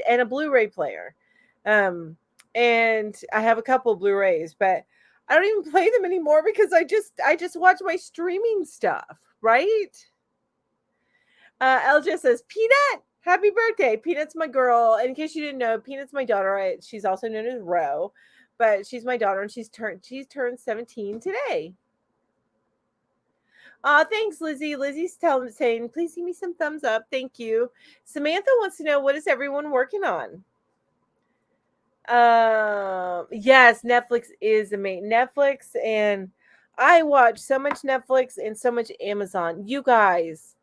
and a Blu-ray player. And I have a couple of Blu-rays, but I don't even play them anymore because I just watch my streaming stuff, right? LJ says, Peanut, happy birthday. Peanut's my girl. In case you didn't know, Peanut's my daughter. She's also known as Ro, but she's my daughter and she's turned 17 today. Thanks, Lizzie. Lizzie's saying, please give me some thumbs up. Thank you. Samantha wants to know, what is everyone working on? Yes, Netflix is amazing. Netflix, and I watch so much Netflix and so much Amazon. You guys,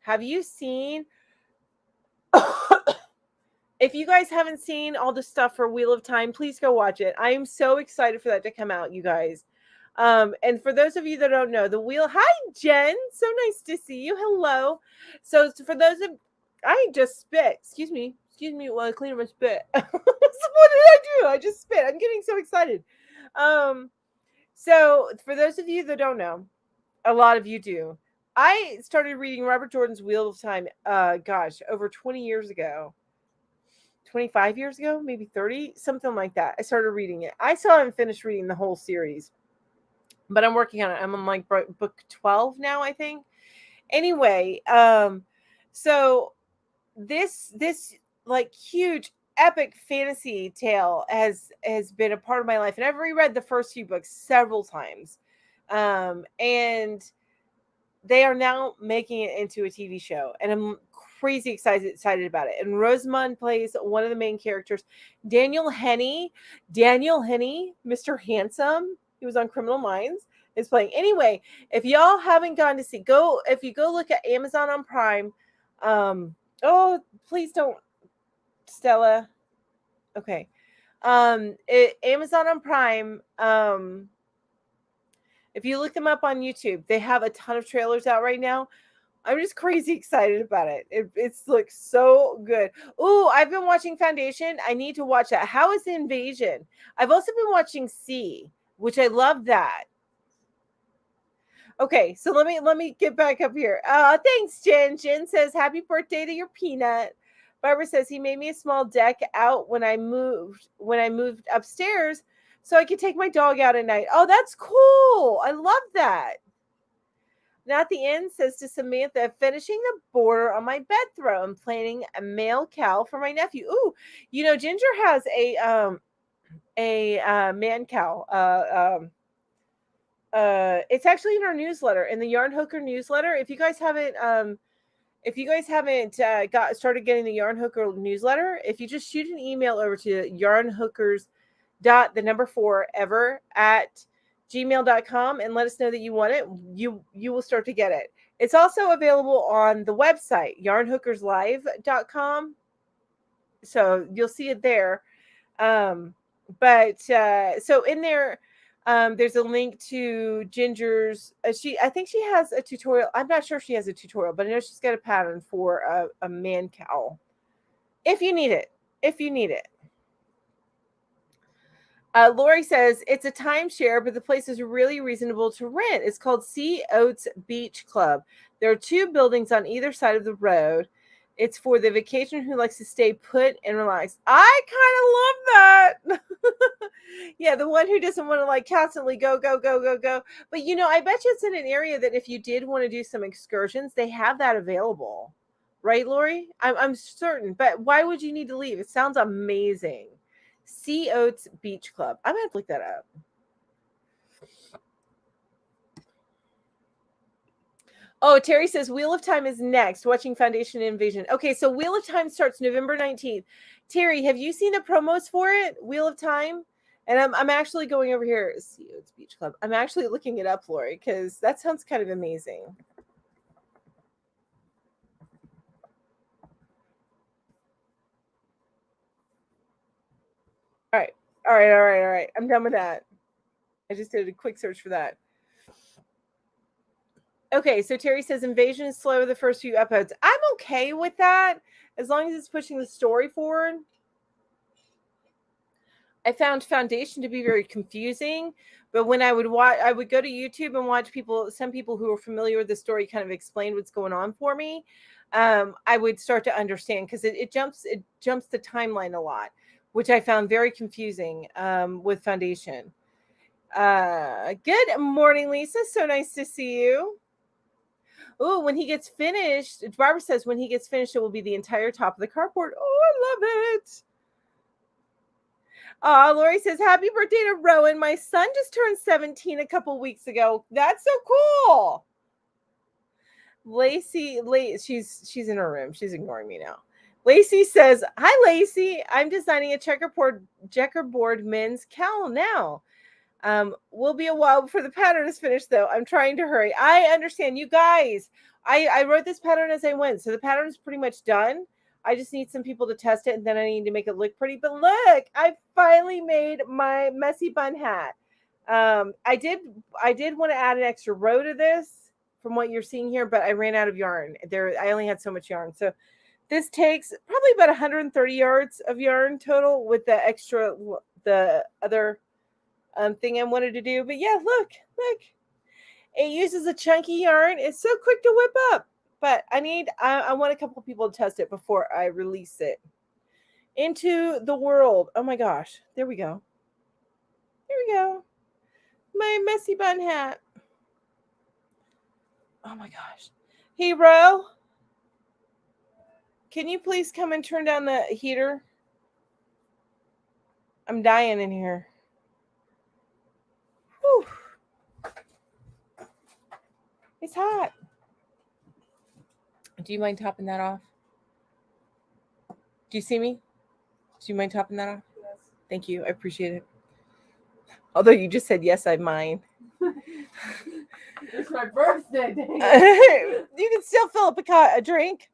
have you seen? If you guys haven't seen all the stuff for Wheel of Time, please go watch it. I am so excited for that to come out, you guys. And for those of you that don't know, the wheel. Hi, Jen. So nice to see you. Hello. So for those of, I just spit. Excuse me while I clean up my spit. What did I do? I just spit. I'm getting so excited. So for those of you that don't know, a lot of you do. I started reading Robert Jordan's Wheel of Time, over 20 years ago. 25 years ago, maybe 30, something like that. I started reading it. I still haven't finished reading the whole series, but I'm working on it. I'm on like book 12 now, I think. Anyway, so this like huge epic fantasy tale has been a part of my life, and I've reread the first few books several times. And they are now making it into a TV show, and I'm crazy excited about it. And Rosamund plays one of the main characters. Daniel Henney, Mr. Handsome, he was on Criminal Minds, is playing. Anyway, if y'all haven't gone to see, if you go look at Amazon on Prime. Oh, please don't, Stella. Okay. Amazon on Prime. If you look them up on YouTube, they have a ton of trailers out right now. I'm just crazy excited about it. It looks so good. Oh, I've been watching Foundation. I need to watch that. How is the Invasion? I've also been watching C, which I love that. Okay, so let me get back up here. Thanks, Jen. Jen says, happy birthday to your Peanut. Barbara says, he made me a small deck out when I moved upstairs so I could take my dog out at night. Oh, that's cool. I love that. Now at the end says to Samantha, finishing the border on my bed throw and planning a male cow for my nephew. Ooh, Ginger has a man cow. It's actually in our newsletter, in the Yarn Hooker newsletter. If you guys haven't started getting the Yarn Hooker newsletter, if you just shoot an email over to yarnhookers.4ever@gmail.com and let us know that you want it, you will start to get it. It's also available on the website, yarnhookerslive.com. So you'll see it there. So in there, there's a link to Ginger's. I think she has a tutorial. I'm not sure if she has a tutorial, but I know she's got a pattern for a man cow. If you need it. Lori says, it's a timeshare, but the place is really reasonable to rent. It's called Sea Oats Beach Club. There are 2 buildings on either side of the road. It's for the vacationer who likes to stay put and relax. I kind of love that. Yeah, the one who doesn't want to like constantly go. But I bet you it's in an area that if you did want to do some excursions, they have that available. Right, Lori? I'm certain. But why would you need to leave? It sounds amazing. Sea Oats Beach Club. I'm going to have to look that up. Oh, Terry says Wheel of Time is next. Watching Foundation and Invasion. Okay, so Wheel of Time starts November 19th. Terry, have you seen the promos for it? Wheel of Time? And I'm actually going over here. Sea Oats Beach Club. I'm actually looking it up, Lori, because that sounds kind of amazing. All right. I'm done with that. I just did a quick search for that. Okay, so Terry says Invasion is slow the first few episodes. I'm okay with that as long as it's pushing the story forward. I found Foundation to be very confusing, but when I would go to YouTube and watch some people who are familiar with the story kind of explain what's going on for me. I would start to understand because it jumps the timeline a lot. which I found very confusing with foundation. Good morning, Lisa. So nice to see you. Oh, when he gets finished, Barbara says when he gets finished, it will be the entire top of the cardboard. Oh, I love it. Lori says, happy birthday to Rowan. My son just turned 17 a couple weeks ago. That's so cool. Lacey, she's in her room. She's ignoring me now. Lacey says, hi, Lacey. I'm designing a checkerboard men's cowl now. Will be a while before the pattern is finished, though. I'm trying to hurry. I understand. You guys, I wrote this pattern as I went, so the pattern is pretty much done. I just need some people to test it, and then I need to make it look pretty. But look, I finally made my messy bun hat. I did want to add an extra row to this from what you're seeing here, but I ran out of yarn. I only had so much yarn. So this takes probably about 130 yards of yarn total with the other thing I wanted to do. But yeah, look. It uses a chunky yarn. It's so quick to whip up. But I want a couple of people to test it before I release it into the world. Oh my gosh. There we go. My messy bun hat. Oh my gosh. Hero, can you please come and turn down the heater? I'm dying in here. Whew. It's hot. Do you mind topping that off? Do you see me? Do you mind topping that off? Yes. Thank you. I appreciate it. Although you just said yes, I mind. It's my birthday. You can still fill up a drink.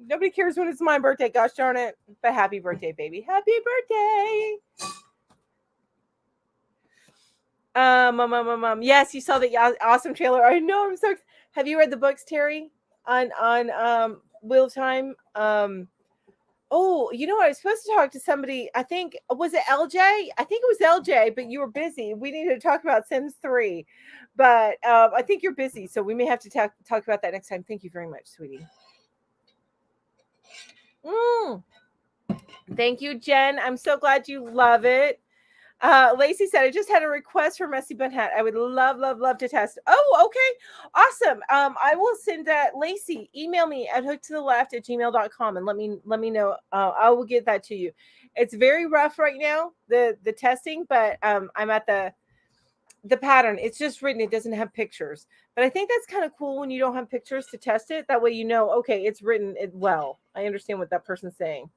Nobody cares when it's my birthday. Gosh darn it. But happy birthday, baby. Happy birthday. Yes, you saw the awesome trailer. I know. I'm so excited. Have you read the books, Terry? On Wheel of Time? Oh, you know what? I was supposed to talk to somebody. I think, was it LJ? I think it was LJ, but you were busy. We needed to talk about Sims 3. But I think you're busy, so we may have to talk about that next time. Thank you very much, sweetie. Thank you, Jen. I'm so glad you love it. Lacey said, I just had a request for Messy Bun Hat. I would love to test. Oh, okay. Awesome. I will send that. Lacey, email me at hooktotheleft@gmail.com and let me know. I will get that to you. It's very rough right now, the testing, but I'm at the pattern. It's just written. It doesn't have pictures. But I think that's kind of cool when you don't have pictures to test it. That way you know, okay, it's written it well. I understand what that person's saying.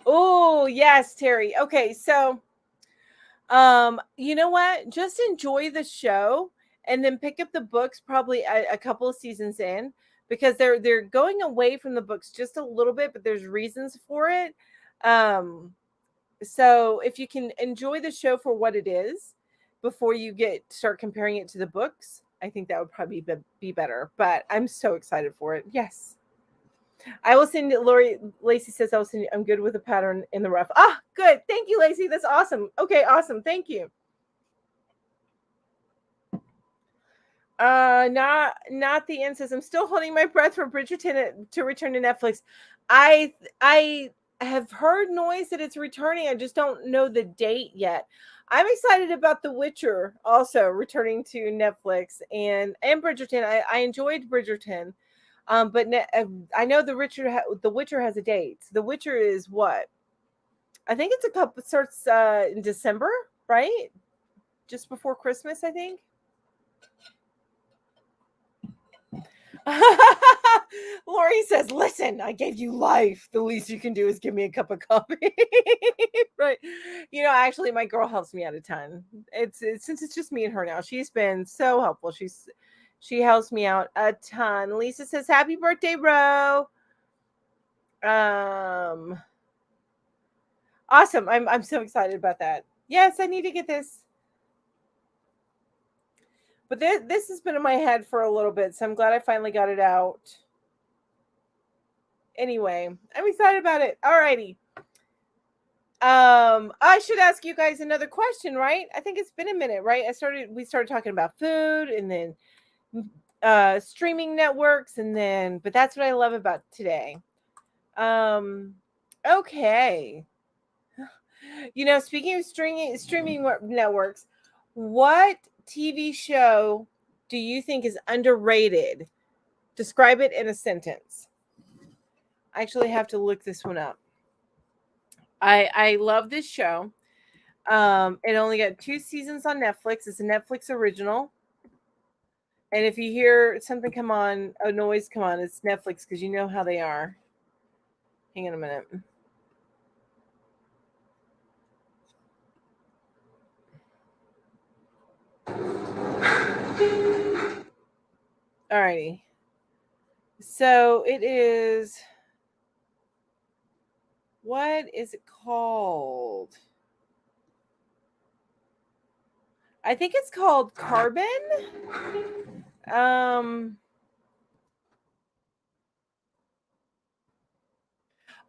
Oh, yes, Terry. Okay, so you know what? Just enjoy the show and then pick up the books probably a couple of seasons in, because they're going away from the books just a little bit, but there's reasons for it. So if you can enjoy the show for what it is before you start comparing it to the books, I think that would probably be better. But I'm so excited for it. Yes. I will send it. Lacey says I will send you. I'm good with the pattern in the rough. Ah, good. Thank you, Lacey. That's awesome. Okay, awesome. Thank you. Not the end says I'm still holding my breath for Bridgerton to return to Netflix. I have heard noise that it's returning. I just don't know the date yet. I'm excited about The Witcher also returning to Netflix and Bridgerton. I enjoyed Bridgerton. But I know The Witcher has a date. The Witcher is what? I think it's starts in December, right? Just before Christmas, I think. Lori says, listen, I gave you life. The least you can do is give me a cup of coffee. Right. You know, actually, my girl helps me out a ton. Since it's just me and her now, she's been so helpful. She helps me out a ton. Lisa says, happy birthday, Ro. Awesome. I'm so excited about that. Yes, I need to get this. But this has been in my head for a little bit, so I'm glad I finally got it out. Anyway, I'm excited about it. Alrighty. I should ask you guys another question, right? I think it's been a minute, right? We started talking about food and then streaming networks, but that's what I love about today. Okay. Speaking of streaming networks, what TV show do you think is underrated? Describe it in a sentence. I actually have to look this one up. I love this show. It only got 2 seasons on Netflix. It's a Netflix original. And if you hear something come on, a noise come on, it's Netflix because you know how they are. Hang on a minute. Alrighty. So it is. What is it called? I think it's called Carbon. Um,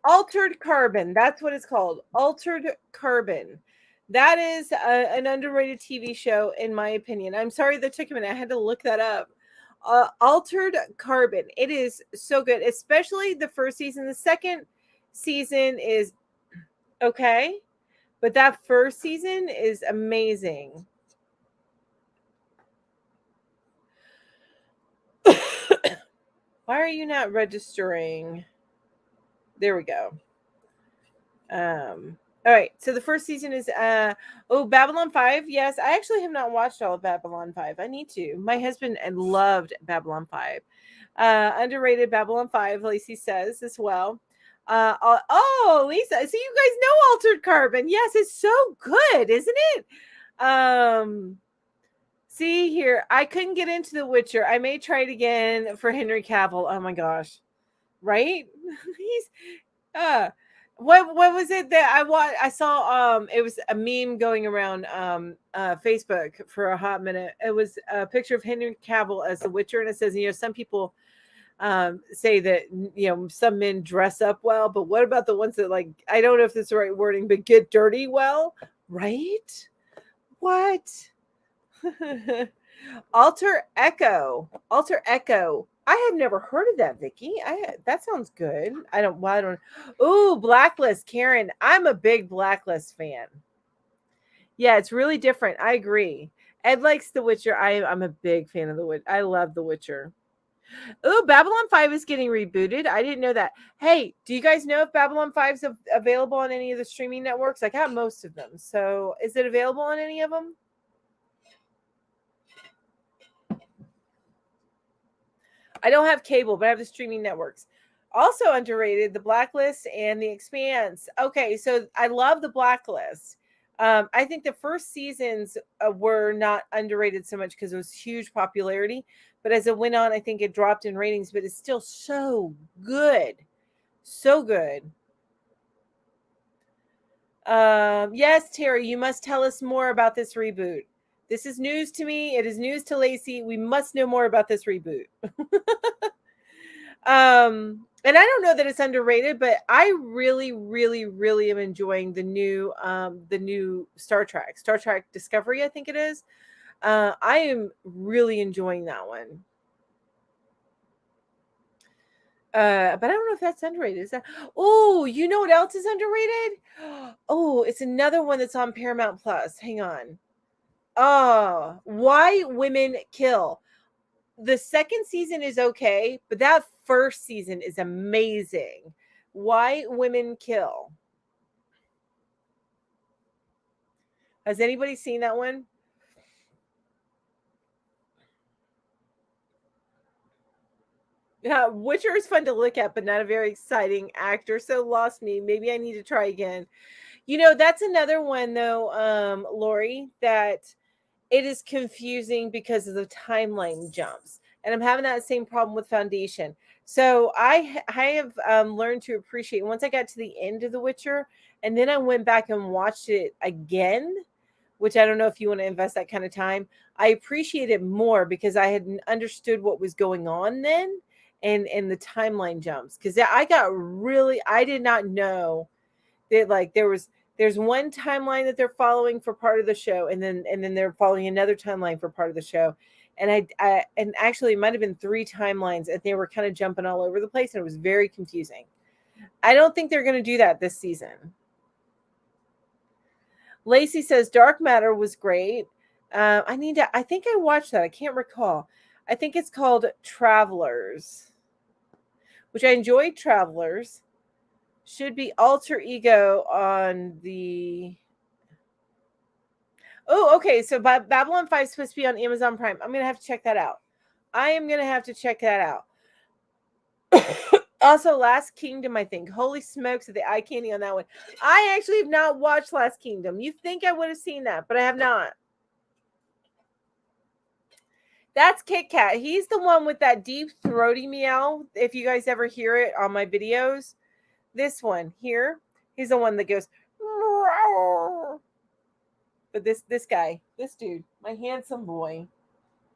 Altered Carbon. That's what it's called. Altered Carbon. That is an underrated TV show, in my opinion. I'm sorry that took a minute. I had to look that up. Altered Carbon. It is so good, especially the first season. The second season is okay, but that first season is amazing. Why are you not registering? There we go. All right, so the first season is Babylon 5. Yes, I actually have not watched all of Babylon 5. I need to. My husband loved Babylon 5. Underrated Babylon 5, Lacey says as well. Lisa, so you guys know Altered Carbon. Yes, it's so good, isn't it? See here, I couldn't get into The Witcher. I may try it again for Henry Cavill. Oh my gosh. Right? He's what was it that I saw it was a meme going around Facebook for a hot minute. It was a picture of Henry Cavill as the Witcher, and it says, some people say that some men dress up well, but what about the ones that, like, I don't know if that's the right wording, but get dirty well, right? What? Alter Echo. I have never heard of that, Vicky. That sounds good. I don't. Ooh, Blacklist, Karen. I'm a big Blacklist fan. Yeah, it's really different. I agree. Ed likes The Witcher. I'm a big fan of The Witcher. I love The Witcher. Ooh, Babylon 5 is getting rebooted. I didn't know that. Hey, do you guys know if Babylon 5 is available on any of the streaming networks? I got most of them. So is it available on any of them? I don't have cable, but I have the streaming networks. Also underrated, The Blacklist and The Expanse. Okay, so I love The Blacklist. I think the first seasons were not underrated so much because it was huge popularity. But as it went on, I think it dropped in ratings, but it's still so good. So good. Yes, Terry, you must tell us more about this reboot. This is news to me. It is news to Lacey. We must know more about this reboot. And I don't know that it's underrated, but I really, really, really am enjoying the new Star Trek Discovery, I think it is. I am really enjoying that one. But I don't know if that's underrated. Is that? Oh, you know what else is underrated? Oh, it's another one that's on Paramount Plus. Hang on. Oh, Why Women Kill. The second season is okay, but that first season is amazing. Why Women Kill. Has anybody seen that one? Yeah, Witcher is fun to look at, but not a very exciting actor. So lost me. Maybe I need to try again. That's another one though, Lori, that it is confusing because of the timeline jumps. And I'm having that same problem with Foundation. So I have learned to appreciate once I got to the end of The Witcher, and then I went back and watched it again, which I don't know if you want to invest that kind of time. I appreciate it more because I had understood what was going on then, and the timeline jumps, because I did not know that, like, there's one timeline that they're following for part of the show, and then they're following another timeline for part of the show, and and actually it might have been 3 timelines, and they were kind of jumping all over the place, and it was very confusing. I don't think they're going to do that this season. Lacey says Dark Matter was great. I think I watched that. I can't recall. I think it's called Travelers, which I enjoyed. Travelers should be Alter Ego on the. Oh, okay. So Babylon 5 is supposed to be on Amazon Prime. I'm going to have to check that out. I am going to have to check that out. Also, Last Kingdom, I think. Holy smokes, the eye candy on that one. I actually have not watched Last Kingdom. You think I would have seen that, but I have not. That's Kit Kat. He's the one with that deep throaty meow. If you guys ever hear it on my videos, this one here, he's the one that goes. But this guy, this dude, my handsome boy,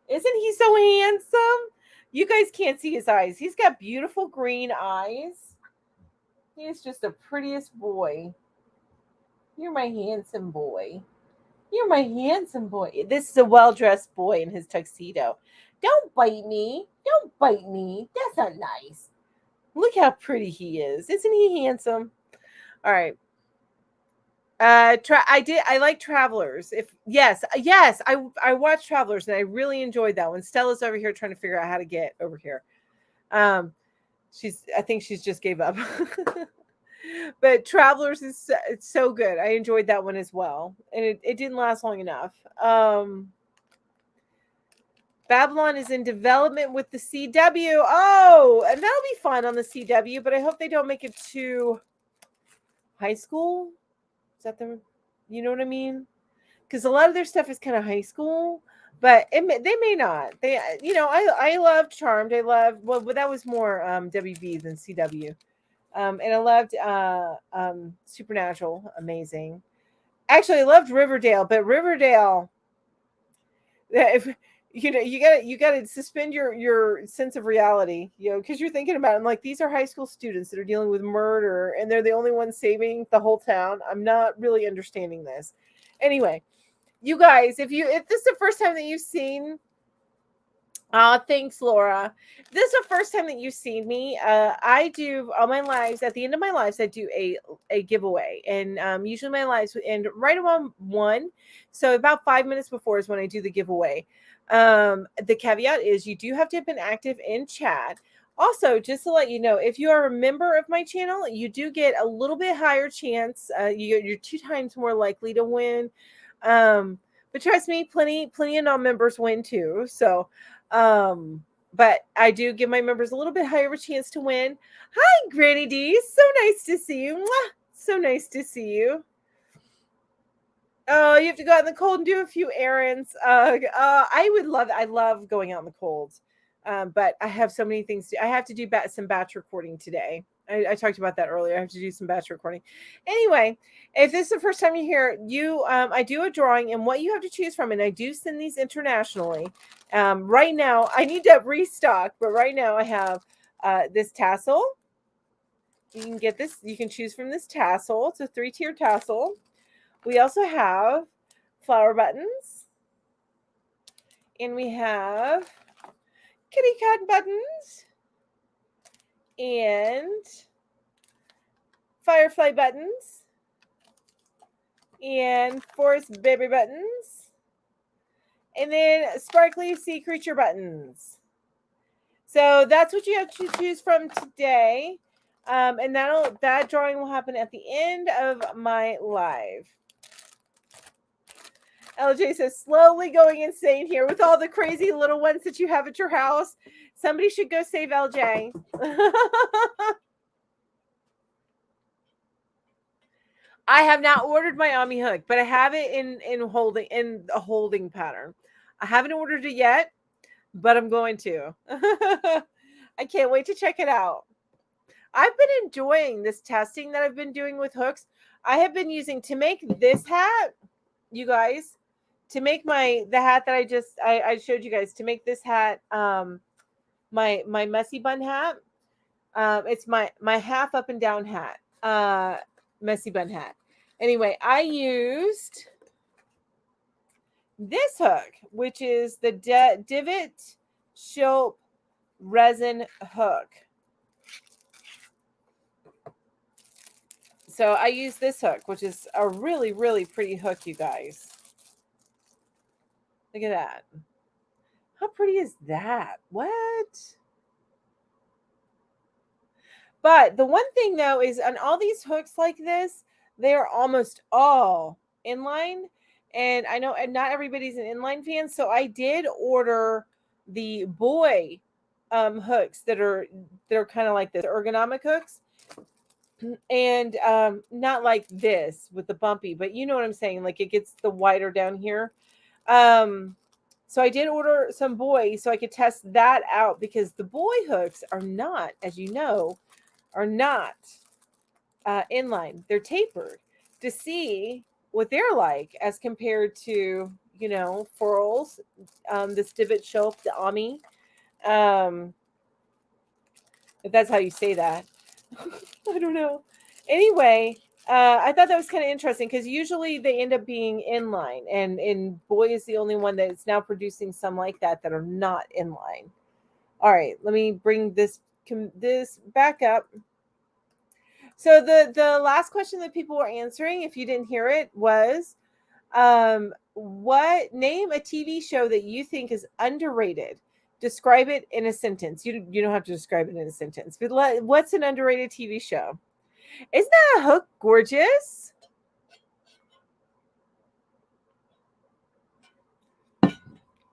isn't he so handsome? You guys can't see his eyes. He's got beautiful green eyes. He's just the prettiest boy. You're my handsome boy. You're my handsome boy. This is a well-dressed boy in his tuxedo. Don't bite me. Don't bite me. That's not nice. Look how pretty he is. Isn't he handsome? All right. I like Travelers. I watched Travelers and I really enjoyed that one. Stella's over here trying to figure out how to get over here. I think she's just gave up. But Travelers it's so good. I enjoyed that one as well. And it didn't last long enough. Babylon is in development with the CW. Oh, and that'll be fun on the CW, but I hope they don't make it too high school. Is that you know what I mean? Because a lot of their stuff is kind of high school, but they may not. I loved Charmed. Well, that was more WB than CW. And I loved Supernatural. Amazing. Actually, I loved Riverdale, but Riverdale, if you gotta suspend your sense of reality, because you're thinking about it, and like, these are high school students that are dealing with murder and they're the only ones saving the whole town. I'm not really understanding this. Anyway, you guys, if this is the first time that you've seen, thanks, Laura. If this is the first time that you've seen me, I do all my lives. At the end of my lives, I do a giveaway, and usually my lives end right around 1. So about 5 minutes before is when I do the giveaway. The caveat is you do have to have been active in chat. Also, just to let you know, if you are a member of my channel, you do get a little bit higher chance. You're 2 times more likely to win. But trust me, plenty of non-members win too. So, but I do give my members a little bit higher of a chance to win. Hi, Granny D. So nice to see you. Mwah! So nice to see you. Oh, you have to go out in the cold and do a few errands. I would love it. I love going out in the cold. But I have so many things I have to do some batch recording today. I talked about that earlier. I have to do some batch recording. Anyway, if this is the first time you hear I do a drawing, and what you have to choose from, and I do send these internationally. Right now, I need to restock, but right now I have this tassel. You can get this. You can choose from this tassel. It's a 3-tier tassel. We also have flower buttons, and we have kitty cat buttons, and firefly buttons, and forest baby buttons, and then sparkly sea creature buttons. So that's what you have to choose from today. And that drawing will happen at the end of my live. LJ says, slowly going insane here with all the crazy little ones that you have at your house. Somebody should go save LJ. I have not ordered my Ami hook, but I have it in a holding pattern. I haven't ordered it yet, but I'm going to. I can't wait to check it out. I've been enjoying this testing that I've been doing with hooks. I have been using to make this hat, you guys, to make the hat that I showed you guys, to make this hat, my messy bun hat. It's my half up and down hat, messy bun hat. Anyway, I used this hook, which is the Divot Shope resin hook. So I use this hook, which is a really, really pretty hook, you guys. Look at that. How pretty is that? What? But the one thing though is on all these hooks like this, they're almost all inline. And I know and not everybody's an inline fan. So I did order the boy hooks that are kind of like this ergonomic hooks. And not like this with the bumpy, but you know what I'm saying, like it gets the wider down here. So I did order some boy so I could test that out, because the boy hooks are not, as you know, are not inline. They're tapered, to see what they're like as compared to, you know, furls, this divot shelf, the Ami, if that's how you say that. I don't know. Anyway, I thought that was kind of interesting, because usually they end up being inline, and boy is the only one that is now producing some like that are not inline. All right, let me bring this back up. So the last question that people were answering, if you didn't hear it, was what, name a TV show that you think is underrated. Describe it in a sentence. You don't have to describe it in a sentence, but what's an underrated TV show? Isn't that hook gorgeous?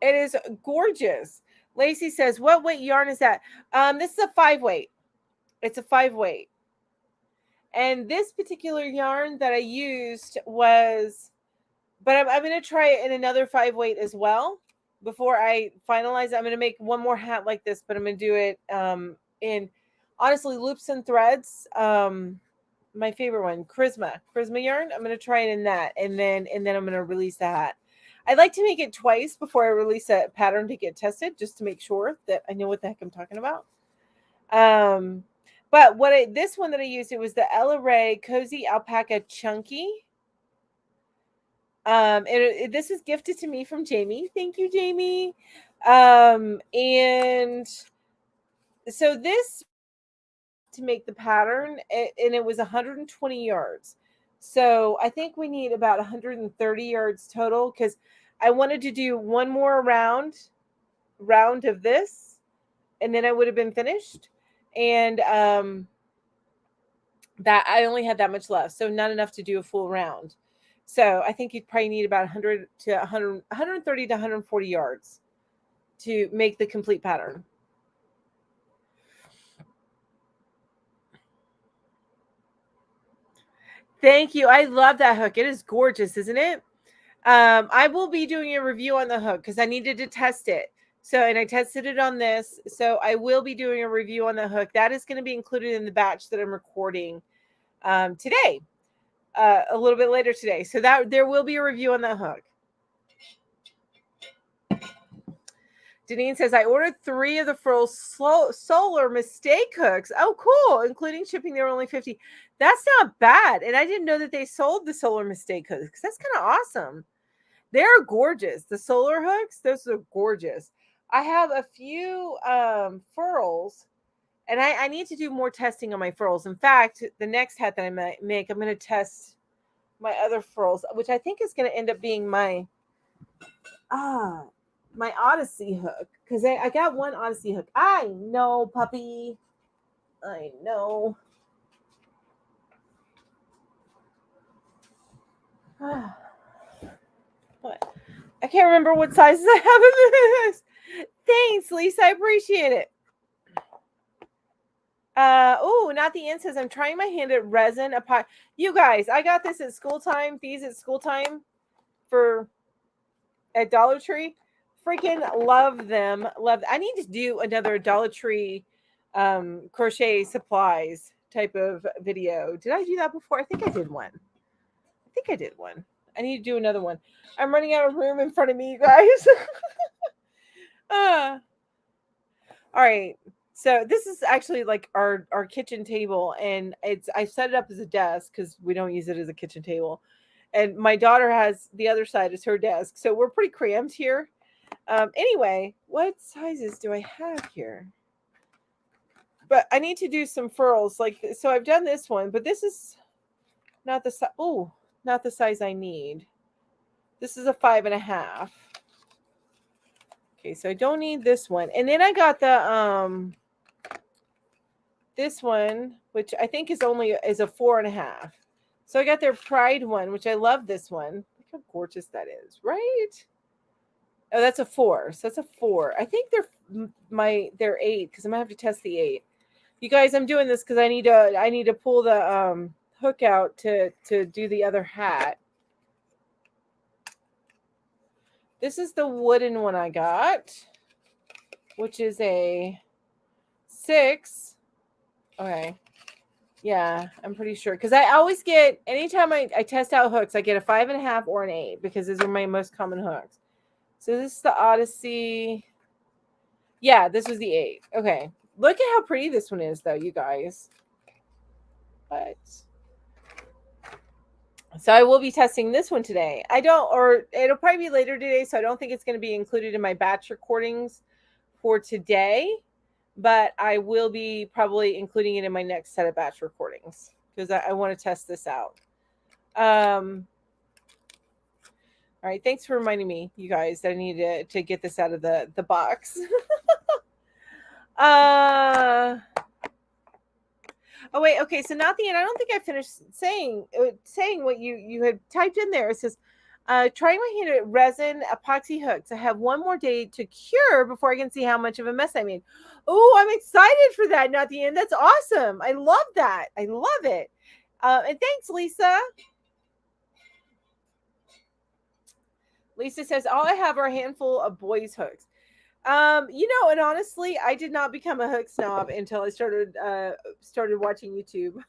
It is gorgeous. Lacey says, what weight yarn is that? This is a 5-weight. It's a 5-weight. And this particular yarn that I used was, but I'm going to try it in another 5-weight as well. Before I finalize, I'm going to make one more hat like this, but I'm going to do it in, honestly, loops and threads. My favorite one, Charisma yarn. I'm going to try it in that, and then I'm going to release the hat. I like to make it twice before I release a pattern to get tested, just to make sure that I know what the heck I'm talking about. But this one that I used, it was the Ella Ray Cozy Alpaca Chunky. This was gifted to me from Jamie. Thank you, Jamie. And so this, to make the pattern, and it was 120 yards. So I think we need about 130 yards total, because I wanted to do one more round of this, and then I would have been finished. And that I only had that much left, so not enough to do a full round. So I think you'd probably need about 100 to 100, 130 to 140 yards to make the complete pattern. Thank you. I love that hook. It is gorgeous, isn't it? I will be doing a review on the hook, because I needed to test it. So, and I tested it on this. So I will be doing a review on the hook. That is going to be included in the batch that I'm recording today. A little bit later today. So that there will be a review on that hook. Deneen says, I ordered 3 of the Furl Solar Mistake hooks. Oh, cool. Including shipping, they were only $50. That's not bad. And I didn't know that they sold the Solar Mistake hooks. That's kind of awesome. They're gorgeous. The solar hooks, those are gorgeous. I have a few furls, and I need to do more testing on my furls. In fact, the next hat that I might make, I'm going to test my other furls, which I think is going to end up being my Odyssey hook, because I got one Odyssey hook. I know, puppy. I know. What? I can't remember what sizes I have in this. Thanks, Lisa. I appreciate it. Oh, not the end says, I'm trying my hand at resin. You guys, I got this at school time. These at school time at Dollar Tree. Freaking love them. I need to do another Dollar Tree crochet supplies type of video. Did I do that before? I think I did one. I need to do another one. I'm running out of room in front of me, you guys. All right. So this is actually like our kitchen table, and I set it up as a desk because we don't use it as a kitchen table. And my daughter has the other side as her desk. So we're pretty cramped here. Anyway, what sizes do I have here? But I need to do some furls. So I've done this one, but this is not the size. Oh, not the size I need. This is a 5.5. Okay, so I don't need this one. And then I got the this one, which I think is a 4.5. So I got their Pride one, which I love this one. Look how gorgeous that is, right? Oh, that's a 4. So that's a 4. I think they're 8 because I'm gonna have to test the 8. You guys, I'm doing this because I need to pull the hook out to do the other hat. This is the wooden one I got, which is a 6. Okay. Yeah, I'm pretty sure. Because I always get, anytime I test out hooks, I get a 5.5 or an 8 because those are my most common hooks. So this is the Odyssey. Yeah, this was the 8. Okay. Look at how pretty this one is, though, you guys. But so I will be testing this one today. It'll probably be later today, so I don't think it's going to be included in my batch recordings for today. But I will be probably including it in my next set of batch recordings because I want to test this out. All right, thanks for reminding me, you guys, that I need to get this out of the box. Oh wait, okay, so not the end. I don't think I finished saying what you had typed in there. It says, trying my hand at resin epoxy hooks. I have one more day to cure before I can see how much of a mess I made. Oh, I'm excited for that, not the end. That's awesome. I love that. I love it. And thanks, Lisa. Lisa says, all I have are a handful of boys' hooks. And honestly, I did not become a hook snob until I started watching YouTube.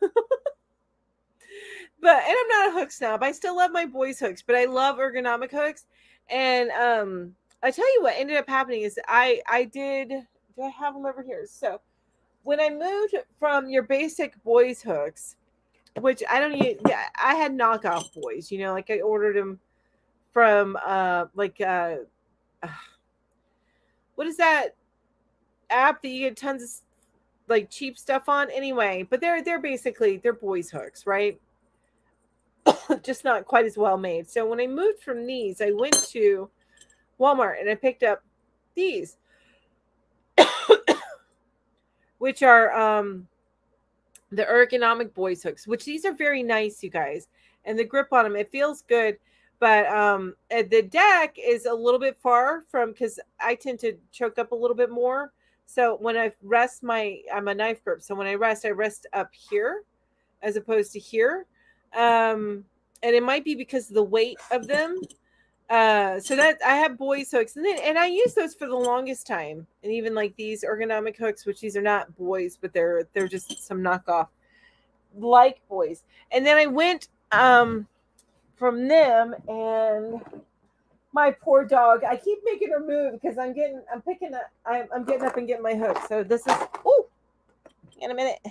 And I'm not a hook snob. I still love my boys' hooks, but I love ergonomic hooks. And I tell you what ended up happening is do I have them over here? So when I moved from your basic boys' hooks, which I had knockoff boys, like I ordered them from what is that app that you get tons of like cheap stuff on? Anyway, but they're basically boys' hooks, right? Just not quite as well made. So when I moved from these, I went to Walmart and I picked up these, which are the ergonomic boys hooks, which these are very nice, you guys. And the grip on them, it feels good. But the deck is a little bit far from, because I tend to choke up a little bit more. So when I rest I'm a knife grip. So when I rest up here as opposed to here. And it might be because of the weight of them. So that I have boys hooks, and I use those for the longest time. And even like these ergonomic hooks, which these are not boys, but they're just some knockoff like boys. And then I went from them, and my poor dog, I keep making her move because I'm getting up and getting my hook. So this is in a minute.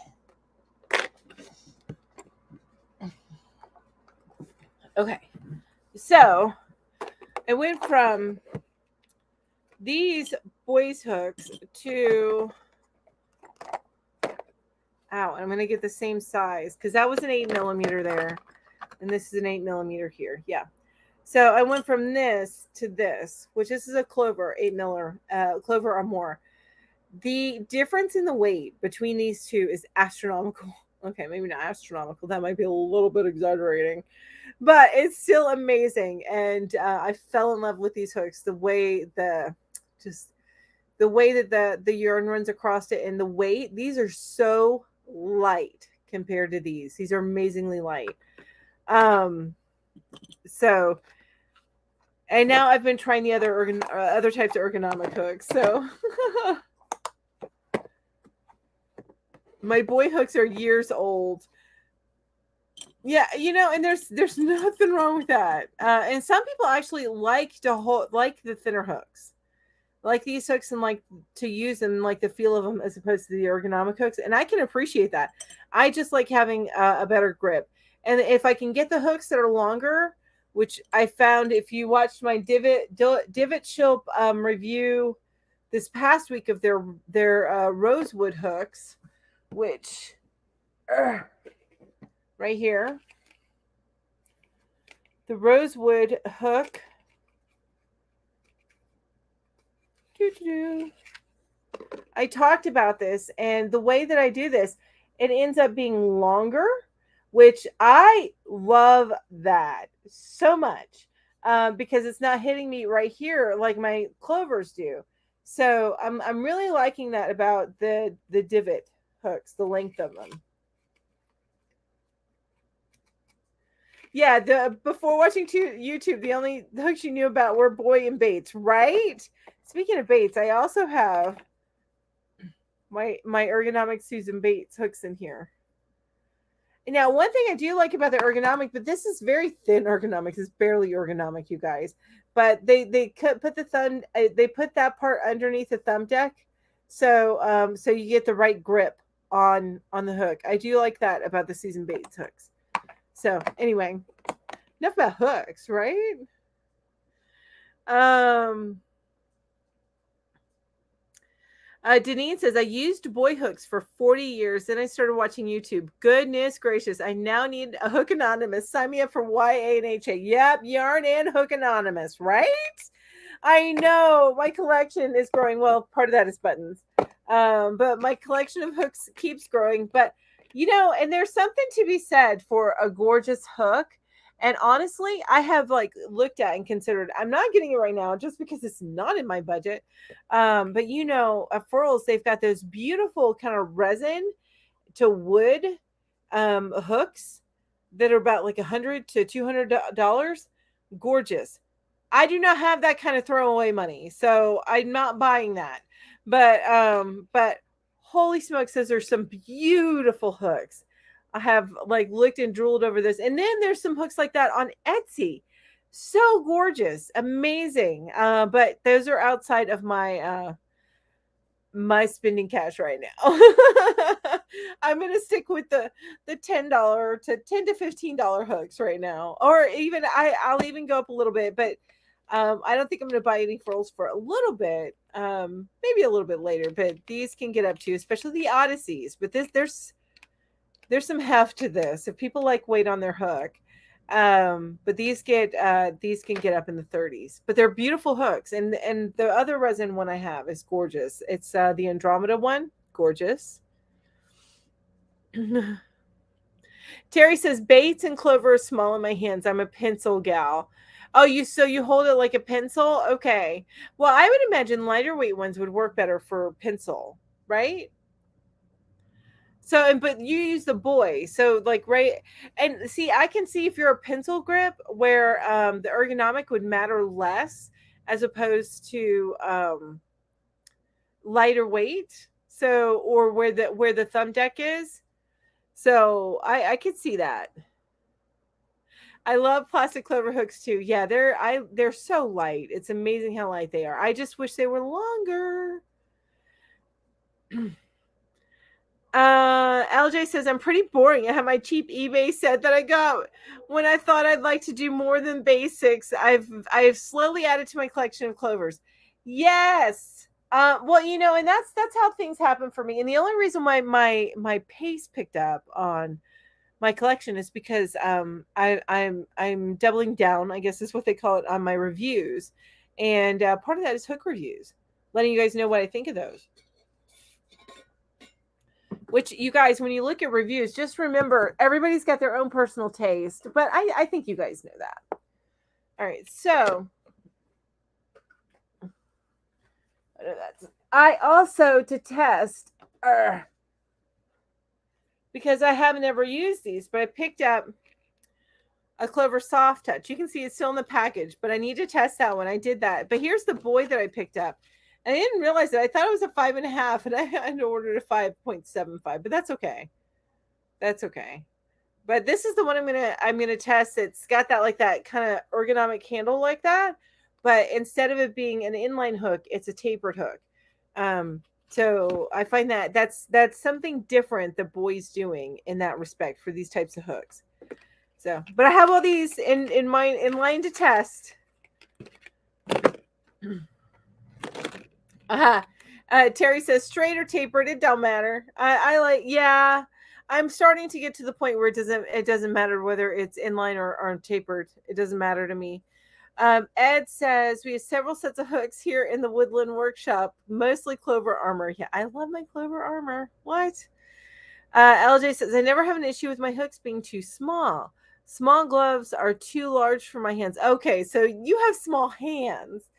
Okay, so I went from these boys hooks to I'm going to get the same size because that was an 8mm there, and this is an 8mm here. Yeah. So I went from this to this, which this is a Clover 8mm, Clover or more. The difference in the weight between these two is astronomical. Okay, maybe not astronomical. That might be a little bit exaggerating, but it's still amazing. And I fell in love with these hooks. The way that the yarn runs across it, and the weight. These are so light compared to these. These are amazingly light. So, and now I've been trying the other types of ergonomic hooks. So. My boy hooks are years old. Yeah, and there's nothing wrong with that. And some people actually like the thinner hooks, like these hooks, and like to use them, like the feel of them as opposed to the ergonomic hooks. And I can appreciate that. I just like having a better grip. And if I can get the hooks that are longer, which I found if you watched my Divot Shop review this past week of their rosewood hooks, which right here, the rosewood hook. I talked about this, and the way that I do this, it ends up being longer, which I love that so much, because it's not hitting me right here like my clovers do. So I'm really liking that about the divot hooks, the length of them. Yeah, the before watching YouTube, the only hooks you knew about were Boy and Bates, right? Speaking of Bates, I also have my ergonomic Susan Bates hooks in here. Now, one thing I do like about the ergonomic, but this is very thin ergonomic, it's barely ergonomic, you guys. But they put the thumb, they put that part underneath the thumb deck, so so you get the right grip on the hook. I do like that about the Susan Bates hooks. So anyway, enough about hooks, right? Deneen says, I used boy hooks for 40 years. Then I started watching YouTube. Goodness gracious. I now need a Hook Anonymous. Sign me up for YA and HA. Yep, Yarn and Hook Anonymous, right? I know. My collection is growing. Well, part of that is buttons. But my collection of hooks keeps growing. But, you know, and there's something to be said for a gorgeous hook. And honestly, I have like looked at and considered, I'm not getting it right now just because it's not in my budget. But you know, at Furls, they've got those beautiful kind of resin to wood hooks that are about like $100 to $200. Gorgeous. I do not have that kind of throwaway money, so I'm not buying that. But holy smokes, those are some beautiful hooks. I have like looked and drooled over this. And then there's some hooks like that on Etsy. So gorgeous, amazing. But those are outside of my my spending cash right now. I'm gonna stick with the $10 to $10 to $15 hooks right now. Or even I'll even go up a little bit, but I don't think I'm gonna buy any furls for a little bit. Maybe a little bit later, but these can get up to, especially the Odysseys. But there's some heft to this if people like weight on their hook. But these can get up in the 30s, but they're beautiful hooks. And the other resin one I have is gorgeous. It's the Andromeda one. Gorgeous. Terry says Bates and Clover are small in my hands. I'm a pencil gal. Oh, you hold it like a pencil? Okay. Well, I would imagine lighter weight ones would work better for pencil, right? So, but you use the boy, so like right, and see, I can see if you're a pencil grip where the ergonomic would matter less as opposed to lighter weight. So, or where the thumb deck is. So I could see that. I love plastic clover hooks too. Yeah, they're so light. It's amazing how light they are. I just wish they were longer. LJ says I'm pretty boring. I have my cheap eBay set that I got when I thought I'd like to do more than basics. I've slowly added to my collection of clovers. Yes. Well, you know, and that's how things happen for me. And the only reason why my pace picked up on my collection is because I'm doubling down, I guess is what they call it, on my reviews. And part of that is hook reviews, letting you guys know what I think of those. Which, you guys, when you look at reviews, just remember everybody's got their own personal taste, but I think you guys know that. All right, so I also, to test, because I haven't ever used these, but I picked up a Clover Soft Touch. You can see it's still in the package, but I need to test that one. I did that. But here's the boy that I picked up. And I didn't realize it. I thought it was a 5.5, and I had ordered a 5.75, but that's okay. That's okay. But this is the one I'm gonna test. It's got that like that kind of ergonomic handle like that, but instead of it being an inline hook, it's a tapered hook. So I find that that's something different the boy's doing in that respect for these types of hooks. So, but I have all these in line to test. Terry says straight or tapered, it don't matter. I like, yeah, I'm starting to get to the point where it doesn't matter whether it's inline or tapered. It doesn't matter to me. Ed says we have several sets of hooks here in the Woodland Workshop, mostly Clover Armor. Yeah, I love my Clover Armor. What? LJ says I never have an issue with my hooks being too small. Small gloves are too large for my hands. Okay, so you have small hands.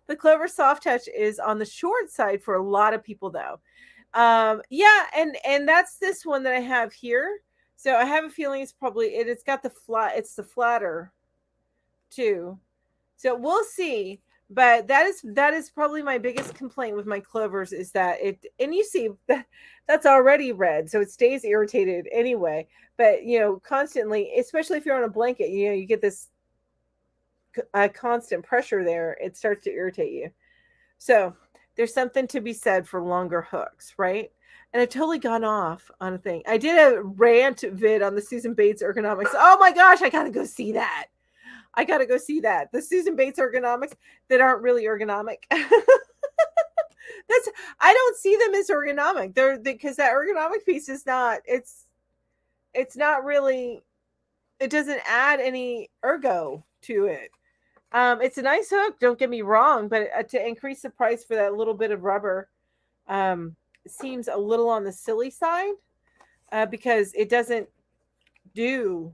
The Clover Soft Touch is on the short side for a lot of people, though. Yeah, and that's this one that I have here. So I have a feeling it's probably it's got the flat. It's the flatter too. So we'll see. But that is probably my biggest complaint with my clovers is that it, and you see that's already red, so it stays irritated anyway. But constantly, especially if you're on a blanket, you get this constant pressure there. It starts to irritate you. So there's something to be said for longer hooks, right? And I've totally gone off on a thing. I did a rant vid on the Susan Bates ergonomics. Oh my gosh, I gotta go see that. The Susan Bates ergonomics that aren't really ergonomic. I don't see them as ergonomic. They're because that ergonomic piece is not. It's not really. It doesn't add any ergo to it. It's a nice hook. Don't get me wrong, but to increase the price for that little bit of rubber, seems a little on the silly side, because it doesn't do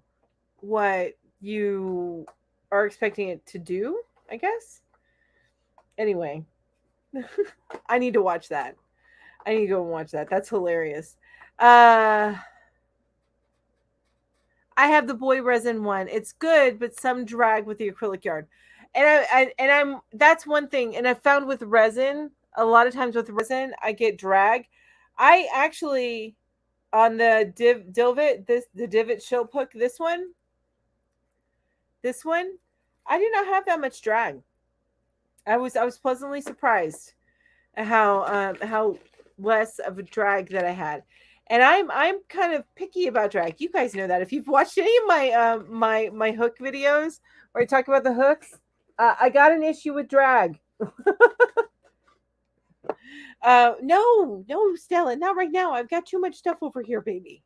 what you are expecting it to do, I guess. Anyway, I need to watch that. I need to go and watch that. That's hilarious. I have the boy resin one. It's good, but some drag with the acrylic yarn. And I'm that's one thing. And I found with resin, a lot of times with resin, I get drag. I actually on the divot, the divot shell hook, this one, I did not have that much drag. I was pleasantly surprised at how less of a drag that I had. And I'm kind of picky about drag. You guys know that. If you've watched any of my my hook videos where I talk about the hooks, I got an issue with drag. No, Stella, not right now. I've got too much stuff over here, baby.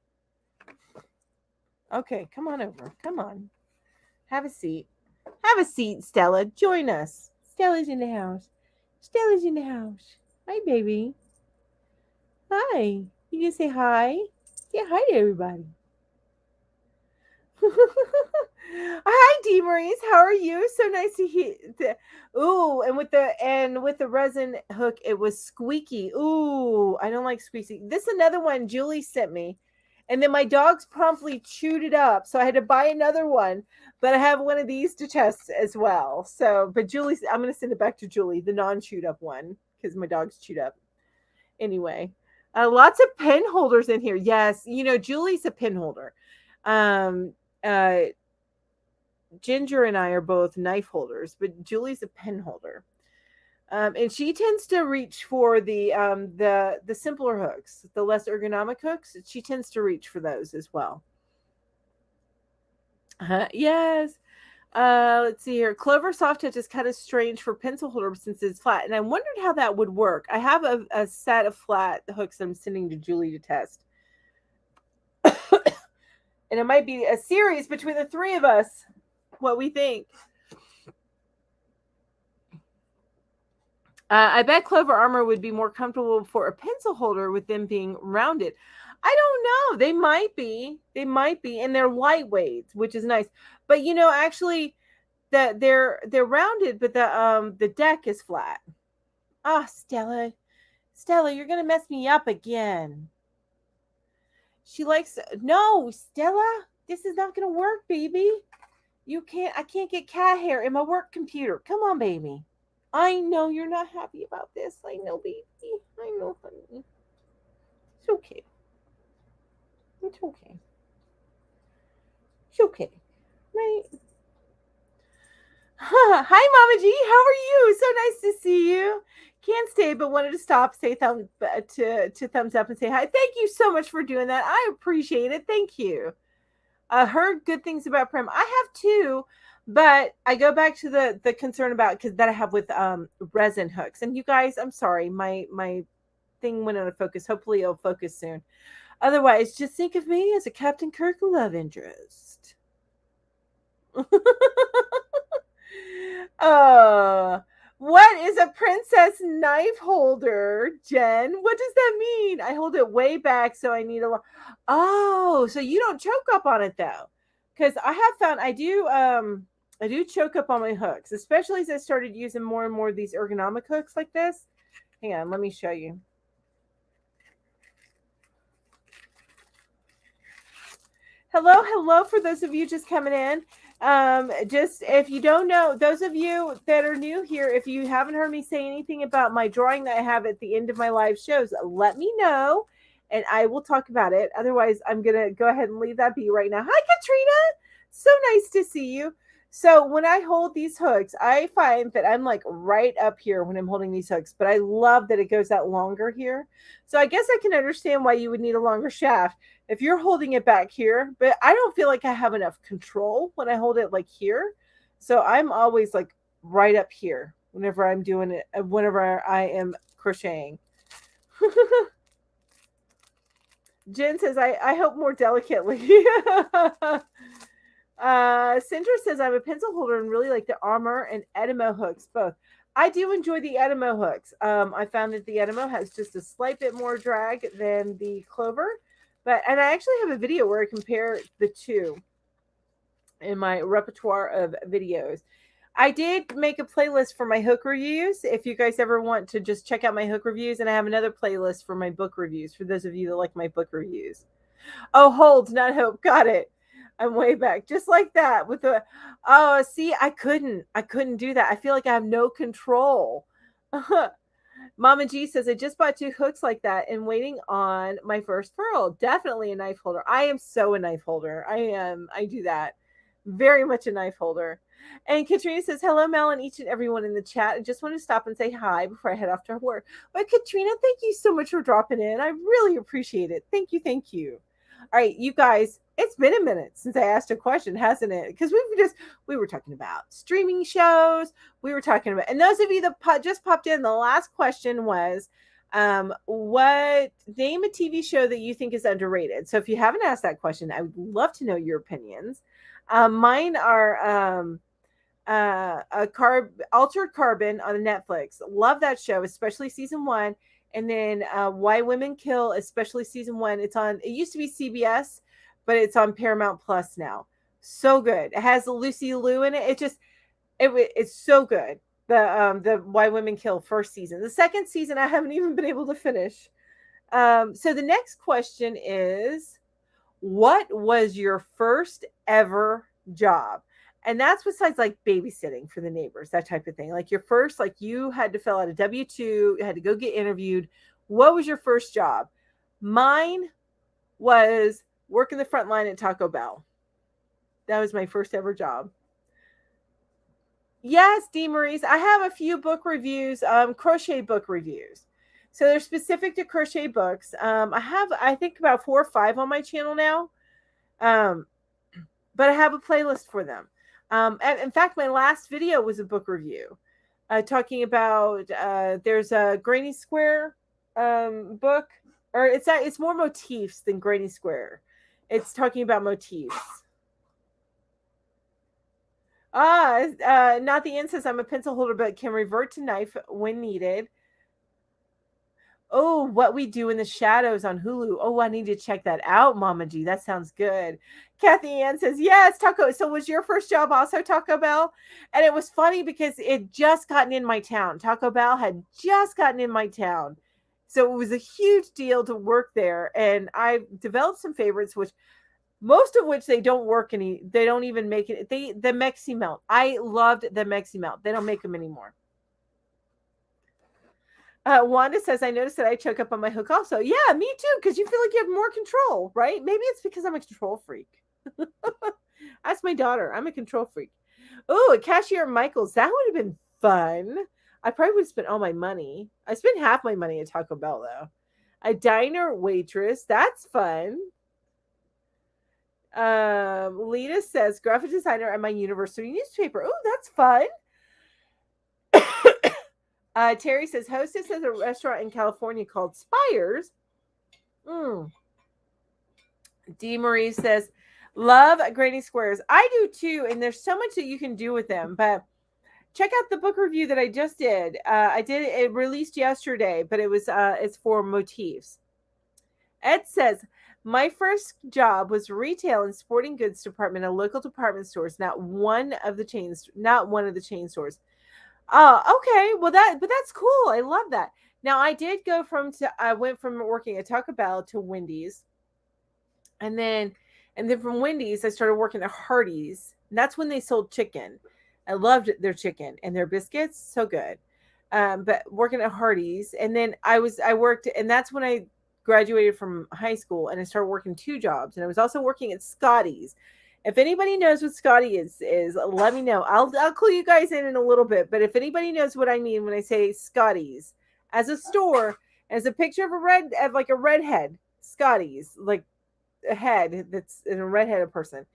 Okay, come on over. Come on. Have a seat. Have a seat, Stella. Join us. Stella's in the house. Stella's in the house. Hi, baby. Hi. You can say hi. Say hi to everybody. Hi, Dee Maurice. How are you? So nice to hear. Ooh, and with the resin hook, it was squeaky. Ooh, I don't like squeaky. This is another one Julie sent me. And then my dogs promptly chewed it up. So I had to buy another one. But I have one of these to test as well. So, but Julie's, I'm going to send it back to Julie, the non-chewed up one, because my dog's chewed up. Anyway, lots of pen holders in here. Yes, Julie's a pen holder. Ginger and I are both knife holders, but Julie's a pen holder. And she tends to reach for the simpler hooks, the less ergonomic hooks. She tends to reach for those as well. Yes. Let's see here. Clover Soft Touch is kind of strange for pencil holder since it's flat, and I wondered how that would work. I have a set of flat hooks I'm sending to Julie to test, and it might be a series between the three of us. What we think. I bet Clover Armor would be more comfortable for a pencil holder with them being rounded. I don't know. They might be, and they're lightweight, which is nice. But actually, that they're rounded, but the deck is flat. Ah, Stella, you're gonna mess me up again. She likes no, Stella. This is not gonna work, baby. I can't get cat hair in my work computer. Come on, baby. I know you're not happy about this. I know, baby. I know, honey. It's okay. It's okay. It's okay. Right? Hi, Mama G. How are you? So nice to see you. Can't stay, but wanted to stop, say thumbs up and say hi. Thank you so much for doing that. I appreciate it. Thank you. Heard good things about Prim. I have too, but I go back to the concern about that I have with resin hooks. And you guys, I'm sorry, my thing went out of focus. Hopefully it'll focus soon. Otherwise, just think of me as a Captain Kirk love interest. uh, what is a princess knife holder, Jen? What does that mean? I hold it way back, so I need a. Oh, so you don't choke up on it though, because I have found I do. I do choke up on my hooks, especially as I started using more and more of these ergonomic hooks like this. Hang on, let me show you. Hello for those of you just coming in. Just if you don't know, those of you that are new here, if you haven't heard me say anything about my drawing that I have at the end of my live shows, let me know and I will talk about it. Otherwise, I'm going to go ahead and leave that be right now. Hi, Katrina. So nice to see you. So when I hold these hooks, I find that I'm like right up here when I'm holding these hooks, but I love that it goes out longer here. So I guess I can understand why you would need a longer shaft if you're holding it back here, but I don't feel like I have enough control when I hold it like here. So I'm always like right up here whenever I'm doing it, whenever I am crocheting. Jen says, I hope more delicately. Sindra says, I'm a pencil holder and really like the armor and Edemo hooks both. I do enjoy the Edemo hooks. I found that the Edemo has just a slight bit more drag than the Clover. And I actually have a video where I compare the two in my repertoire of videos. I did make a playlist for my hook reviews. If you guys ever want to just check out my hook reviews, and I have another playlist for my book reviews for those of you that like my book reviews. Oh, hold, not hope. Got it. I'm way back. Just like that with the see, I couldn't do that. I feel like I have no control. Mama G says, I just bought 2 hooks like that and waiting on my first pearl. Definitely a knife holder. I am so a knife holder. I do that. Very much a knife holder. And Katrina says, hello, Mel, and each and everyone in the chat. I just want to stop and say hi before I head off to work. But Katrina, thank you so much for dropping in. I really appreciate it. Thank you. Thank you. All right, you guys, it's been a minute since I asked a question, hasn't it? Because we were talking about streaming shows. We were talking about, and those of you that just popped in, the last question was, what name a TV show that you think is underrated? So if you haven't asked that question, I would love to know your opinions. Mine are Altered Carbon on Netflix. Love that show, especially season 1. And then Why Women Kill, especially season 1. It used to be CBS, but it's on Paramount Plus now. So good. It has Lucy Liu in it. It's so good. The Why Women Kill first season. The second season I haven't even been able to finish. So the next question is, what was your first ever job? And that's besides like babysitting for the neighbors, that type of thing. Like your first, like you had to fill out a W-2, you had to go get interviewed. What was your first job? Mine was working the front line at Taco Bell. That was my first ever job. Yes, Dee Maurice. I have a few book reviews, crochet book reviews. So they're specific to crochet books. I have, I think, about 4 or 5 on my channel now. But I have a playlist for them. And in fact, my last video was a book review talking about there's a Granny Square book, or it's more motifs than Granny Square. It's talking about motifs. Not the end says, I'm a pencil holder, but can revert to knife when needed. Oh, What We Do in the Shadows on Hulu. Oh, I need to check that out, Mama G. That sounds good. Kathy Ann says, yes, Taco. So was your first job also Taco Bell? And it was funny because it just gotten in my town. Taco Bell had just gotten in my town. So it was a huge deal to work there. And I developed some favorites, most of which they don't even make it. The Mexi Melt. I loved the Mexi Melt. They don't make them anymore. Wanda says, I noticed that I choke up on my hook also. Yeah, me too, because you feel like you have more control, right? Maybe it's because I'm a control freak. Ask my daughter. I'm a control freak. Oh, Cashier at Michael's. That would have been fun. I probably would have spent all my money. I spent half my money at Taco Bell, though. A diner waitress. That's fun. Lita says, graphic designer at my university newspaper. Oh, that's fun. Terry says, hostess at a restaurant in California called Spires. D. Marie says, love grading squares. I do too, and there's so much that you can do with them. But check out the book review that I just did. I did it released yesterday, but it's for motifs. Ed says, my first job was retail and sporting goods department at local department stores, not one of the chain stores. Okay. Well, that's cool. I love that. Now, I went from working at Taco Bell to Wendy's, and then from Wendy's I started working at Hardee's. And that's when they sold chicken. I loved their chicken and their biscuits, so good. But working at Hardee's, and then I worked, and that's when I graduated from high school, and I started working two jobs, and I was also working at Scotty's. If anybody knows what Scotty is let me know. I'll clue you guys in a little bit. But if anybody knows what I mean when I say Scotty's as a store, as a picture of like a redhead, Scotty's, like a head that's in a redheaded person.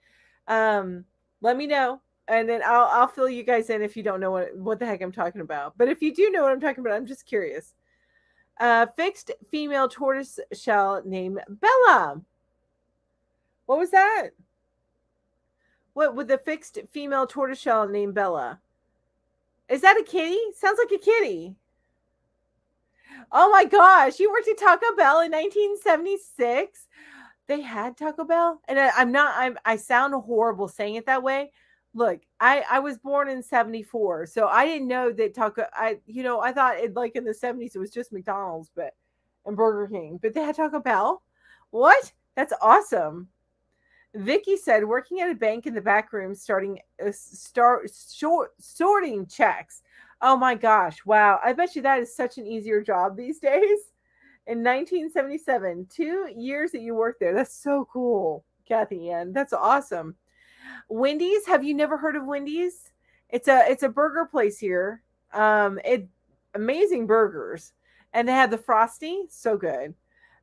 Let me know, and then I'll fill you guys in if you don't know what the heck I'm talking about. But if you do know what I'm talking about, I'm just curious. Fixed female tortoise shell named Bella. What was that? What with the fixed female tortoise shell named Bella? Is that a kitty? Sounds like a kitty. Oh my gosh, you worked at Taco Bell in 1976? They had Taco Bell? And I sound horrible saying it that way. Look, I was born in 74, so I didn't know that I thought it like in the 70s it was just McDonald's and Burger King, but they had Taco Bell? What? That's awesome. Vicky said working at a bank in the back room sorting checks. Oh my gosh, wow. I bet you that is such an easier job these days. In 1977, 2 years that you worked there. That's so cool, Kathy Ann. That's awesome. Wendy's, have you never heard of Wendy's? It's a burger place here. It amazing burgers. And they have the Frosty, so good.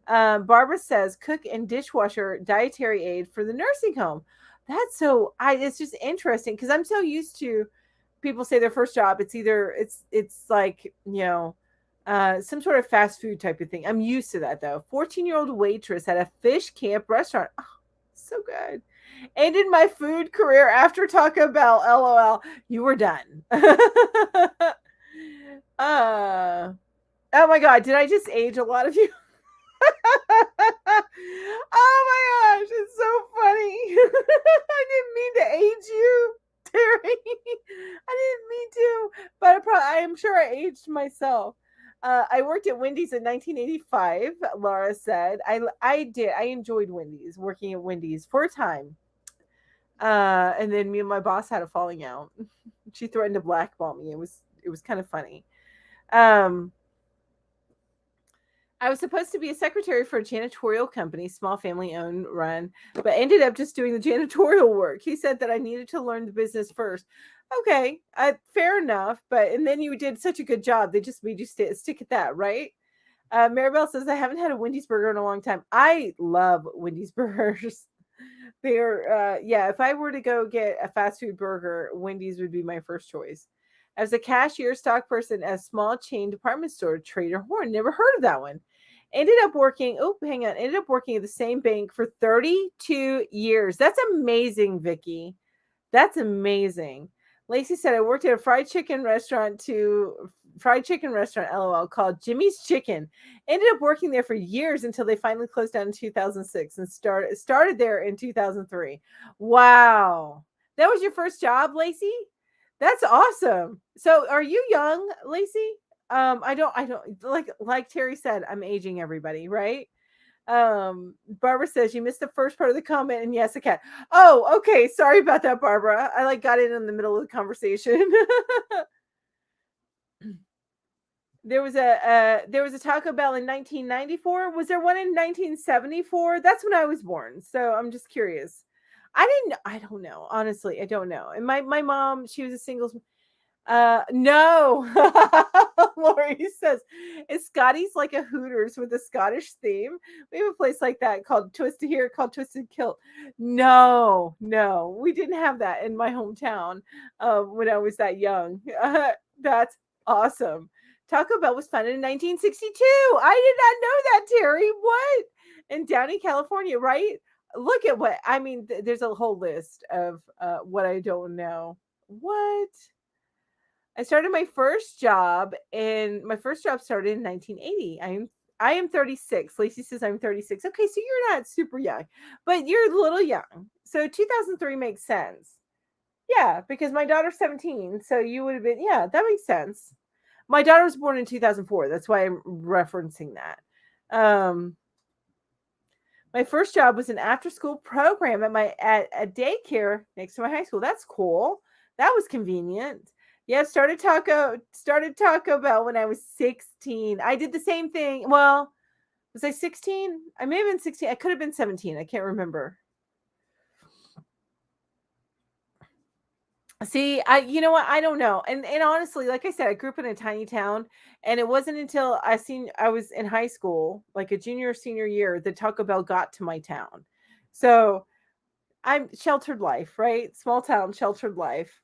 Barbara says cook and dishwasher dietary aid for the nursing home. That's it's just interesting because I'm so used to people say their first job. It's like, some sort of fast food type of thing. I'm used to that though. 14-year-old waitress at a fish camp restaurant. Oh, so good. Ended my food career after Taco Bell. LOL. You were done. Oh my God. Did I just age a lot of you? Oh my gosh, it's so funny. I didn't mean to age you, Terry. I didn't mean to, but I am sure I aged myself. I worked at Wendy's in 1985. Laura said, I did. I enjoyed Wendy's, working at Wendy's for a time. And then me and my boss had a falling out. She threatened to blackball me. It was kind of funny. I was supposed to be a secretary for a janitorial company, small family owned run, but ended up just doing the janitorial work. He said that I needed to learn the business first. Okay, fair enough. And then you did such a good job. They just made you stick at that, right? Maribel says, I haven't had a Wendy's burger in a long time. I love Wendy's burgers. They're, if I were to go get a fast food burger, Wendy's would be my first choice. As a cashier, stock person at a small chain department store, Trader Horn. Never heard of that one. Ended up working at the same bank for 32 years. That's amazing, Vicky. That's amazing. Lacey said, I worked at a fried chicken restaurant, LOL, called Jimmy's Chicken. Ended up working there for years until they finally closed down in 2006 and started there in 2003. Wow. That was your first job, Lacey? That's awesome. So are you young, Lacey? I don't like Terry said, I'm aging everybody, right? Barbara says you missed the first part of the comment, and yes, a cat. Oh, okay. Sorry about that, Barbara. I got in the middle of the conversation. There was a Taco Bell in 1994. Was there one in 1974? That's when I was born. So I'm just curious. I don't know. Honestly, I don't know. And my mom, she was a singles. No. Lori says, is Scotty's like a Hooters with a Scottish theme? We have a place like that called Twisted Kilt. No, we didn't have that in my hometown when I was that young. That's awesome. Taco Bell was founded in 1962. I did not know that, Terry. What? In Downey, California, right? Look at what I mean. There's a whole list of what I don't know. What? I started my first job, and my first job started in 1980. I am 36. Lacey says I'm 36. Okay, so you're not super young, but you're a little young. So 2003 makes sense. Yeah, because my daughter's 17, so you would have been, yeah, that makes sense. My daughter was born in 2004. That's why I'm referencing that. Um, my first job was an after-school program at a daycare next to my high school. That's cool. That was convenient. Yeah, started Taco Bell when I was 16. I did the same thing. Well, was I 16? I may have been 16. I could have been 17. I can't remember. See, you know what? I don't know. And honestly, like I said, I grew up in a tiny town, and it wasn't until I was in high school, like a junior or senior year, that Taco Bell got to my town. So I'm sheltered life, right? Small town, sheltered life.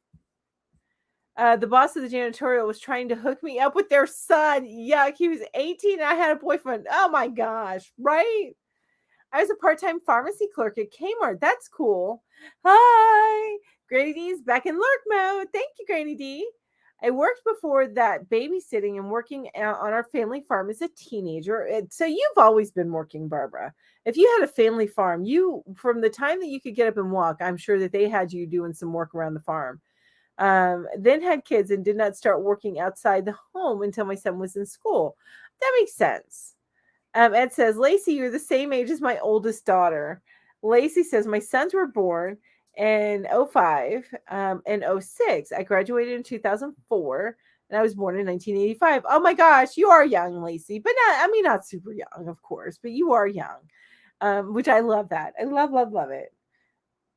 The boss of the janitorial was trying to hook me up with their son. Yuck, he was 18 and I had a boyfriend. Oh my gosh, right? I was a part-time pharmacy clerk at Kmart. That's cool. Hi. Granny D's back in lurk mode. Thank you, Granny D. I worked before that babysitting and working on our family farm as a teenager. So you've always been working, Barbara. If you had a family farm, you from the time that you could get up and walk, I'm sure that they had you doing some work around the farm. Then had kids and did not start working outside the home until my son was in school. That makes sense. Ed says, Lacey, you're the same age as my oldest daughter. Lacey says, my sons were born in '05 and '06. I graduated in 2004 and I was born in 1985. Oh my gosh, you are young, Lacey, but not super young, of course, but you are young, which I love that. I love, love, love it.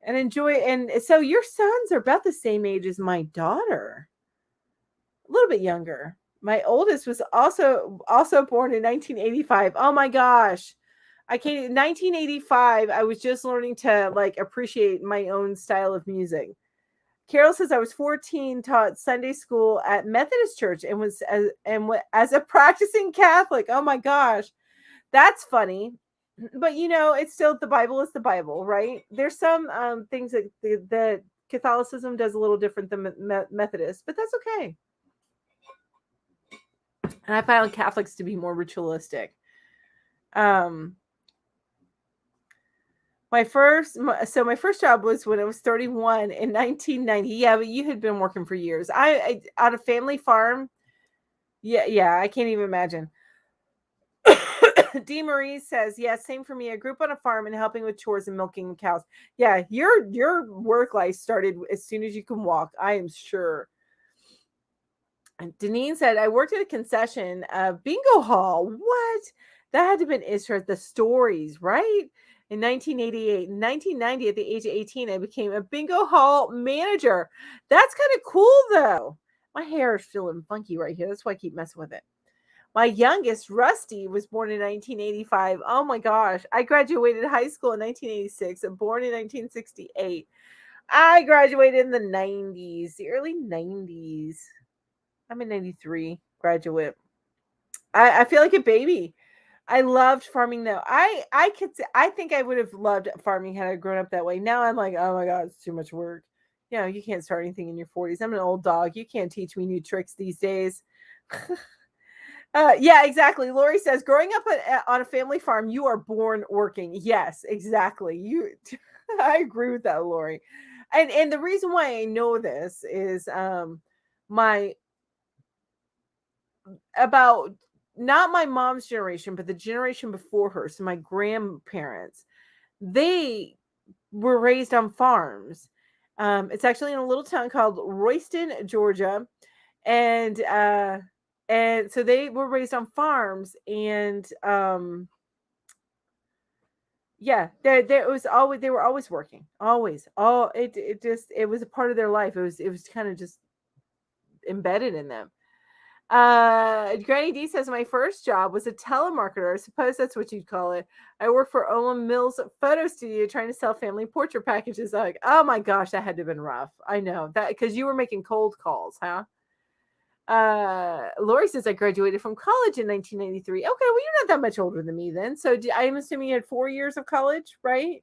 And enjoy. And so your sons are about the same age as my daughter, a little bit younger. My oldest was also born in 1985. Oh my gosh. I can't 1985. I was just learning to like appreciate my own style of music. Carol says I was 14, taught Sunday school at Methodist Church and as a practicing Catholic. Oh my gosh. That's funny. But it's still the Bible is the Bible, right? There's some things that Catholicism does a little different than Methodist, but that's okay. And I found Catholics to be more ritualistic. My first job was when I was 31 in 1990. Yeah, but you had been working for years. I on a family farm. Yeah, I can't even imagine. D. Marie says, yeah, same for me. I grew up on a farm and helping with chores and milking cows. Yeah, your work life started as soon as you can walk, I am sure. And Deneen said, I worked at a concession bingo hall. What? That had to have been Israel, the stories, right? In 1988. In 1990, at the age of 18, I became a bingo hall manager. That's kind of cool, though. My hair is feeling funky right here. That's why I keep messing with it. My youngest, Rusty, was born in 1985. Oh my gosh. I graduated high school in 1986 and born in 1968. I graduated in the 90s, the early 90s. I'm a 93 graduate. I feel like a baby. I loved farming though. I think I would have loved farming had I grown up that way. Now I'm like, oh my God, it's too much work. You can't start anything in your 40s. I'm an old dog. You can't teach me new tricks these days. Yeah, exactly. Lori says, growing up on a family farm, you are born working. Yes, exactly. I agree with that, Lori. And the reason why I know this is my about not my mom's generation, but the generation before her. So my grandparents, they were raised on farms. It's actually in a little town called Royston, Georgia, and so they were raised on farms, and yeah, there was always they were always working, always. It was a part of their life. It was kind of just embedded in them. Granny D says my first job was a telemarketer. I suppose that's what you'd call it. I worked for Olin Mills Photo Studio trying to sell family portrait packages. Like, oh my gosh, that had to have been rough. I know that because you were making cold calls, huh? Lori says I graduated from college in 1993. Okay, well, you're not that much older than me then. So I'm assuming you had 4 years of college, right?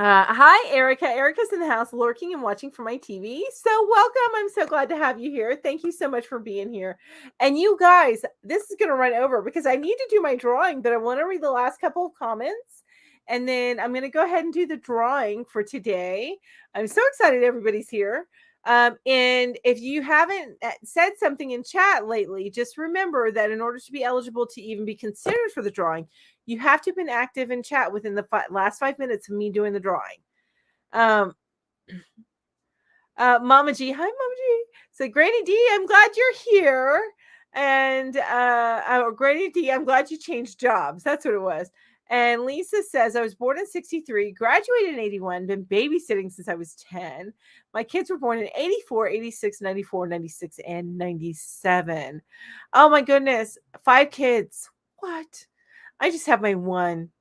Hi, Erica. Erica's in the house lurking and watching from my TV. So, welcome. I'm so glad to have you here. Thank you so much for being here. And you guys, this is going to run over because I need to do my drawing, but I want to read the last couple of comments. And then I'm going to go ahead and do the drawing for today. I'm so excited everybody's here. And if you haven't said something in chat lately, just remember that in order to be eligible to even be considered for the drawing, you have to have been active in chat within the last 5 minutes of me doing the drawing. Um, Mama G, hi, Mama G. So, Granny D, I'm glad you're here. And Granny D, I'm glad you changed jobs. That's what it was. And Lisa says, I was born in 63, graduated in 81, been babysitting since I was 10. My kids were born in 84, 86, 94, 96, and 97. Oh my goodness. 5 kids. What? I just have my one.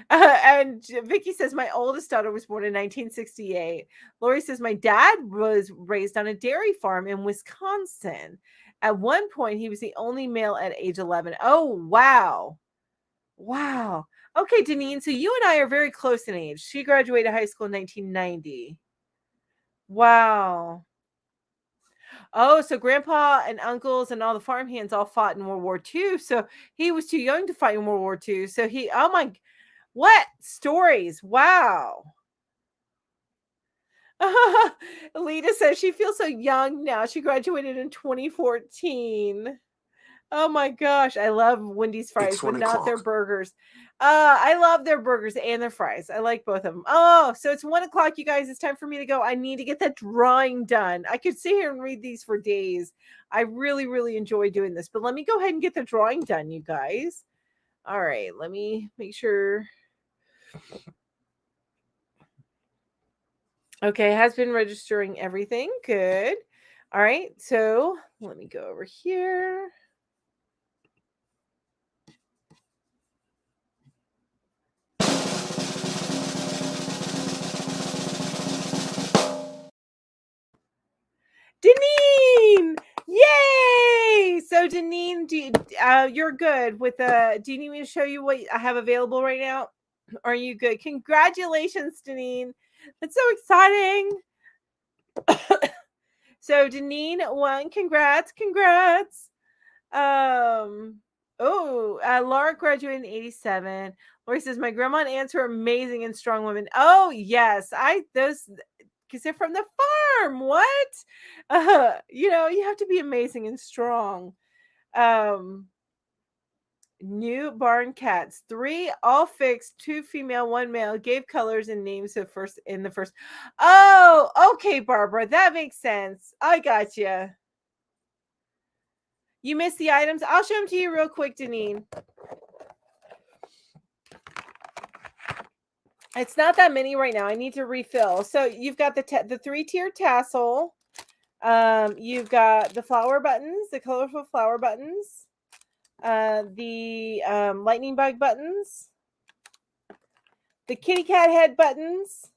And Vicky says, my oldest daughter was born in 1968. Lori says, my dad was raised on a dairy farm in Wisconsin. At one point, he was the only male at age 11. Oh, wow. Wow. Okay, Deneen. So you and I are very close in age. She graduated high school in 1990. Wow. Oh, so grandpa and uncles and all the farm hands all fought in World War II. So he was too young to fight in World War II. So oh my, what stories? Wow. Alita says she feels so young now. She graduated in 2014. Oh my gosh, I love Wendy's fries, but not their burgers. I love their burgers and their fries. I like both of them. Oh, so it's 1:00, you guys. It's time for me to go. I need to get that drawing done. I could sit here and read these for days. I really, really enjoy doing this, but let me go ahead and get the drawing done, you guys. All right, let me make sure. Okay, has been registering everything. Good. All right, so let me go over here. Deneen! Yay! So Deneen, you're good with do you need me to show you what I have available right now? Are you good? Congratulations, Deneen. That's so exciting. So Deneen won. Congrats. Laura graduated in 87. Lori says, my grandma and aunts are amazing and strong women. Oh, yes. Those because they're from the farm. What? You have to be amazing and strong. New barn cats, 3 all fixed, 2 female, 1 male, gave colors and names of in the first. Oh, okay, Barbara, that makes sense. I got you. You missed the items. I'll show them to you real quick, Deneen. It's not that many right now. I need to refill. So you've got the 3-tier tassel. You've got the flower buttons, the colorful flower buttons, the lightning bug buttons, the kitty cat head buttons,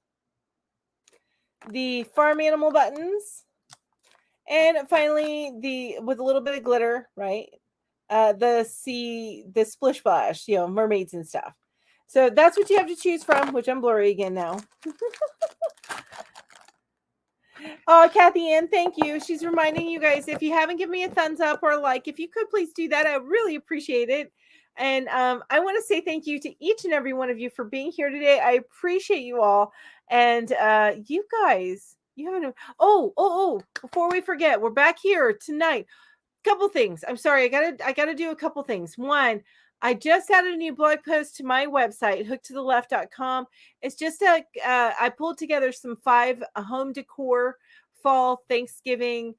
the farm animal buttons, and finally with a little bit of glitter, right? The splish splash, mermaids and stuff. So that's what you have to choose from, which I'm blurry again now. Oh, Kathy Ann, thank you. She's reminding you guys, if you haven't given me a thumbs up or a like, if you could please do that, I really appreciate it. And I want to say thank you to each and every one of you for being here today. I appreciate you all. And you guys, you haven't. Oh, before we forget, we're back here tonight. Couple things. I'm sorry. I gotta do a couple things. One, I just added a new blog post to my website, hooktotheleft.com. It's just I pulled together some 5 home decor fall Thanksgiving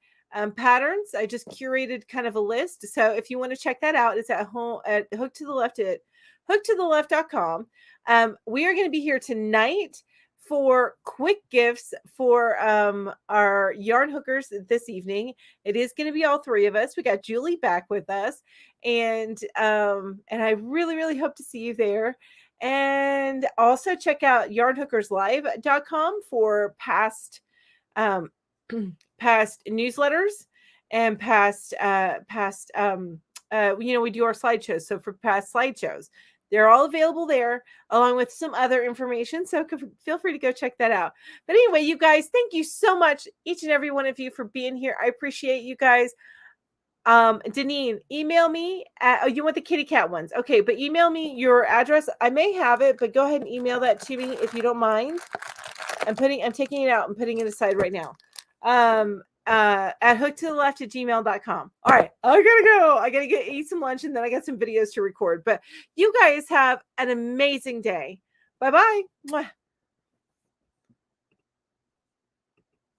patterns. I just curated kind of a list. So if you want to check that out, it's at hooktotheleft.com. We are going to be here tonight for quick gifts for our yarn hookers this evening. It is going to be all 3 of us. We got Julie back with us, and I really, really hope to see you there. And also check out yarnhookerslive.com for past past newsletters and past we do our slideshows. So for past slideshows, They're all available there, along with some other information. So feel free to go check that out. But anyway, you guys, thank you so much, each and every one of you, for being here. I appreciate you guys. Deneen, email me at, oh, you want the kitty cat ones. Okay, but email me your address. I may have it, but go ahead and email that to me if you don't mind. I'm taking it out and putting it aside right now. At hooktotheleft@gmail.com. All right, I gotta go. I gotta eat some lunch, and then I got some videos to record. But you guys have an amazing day. Bye-bye.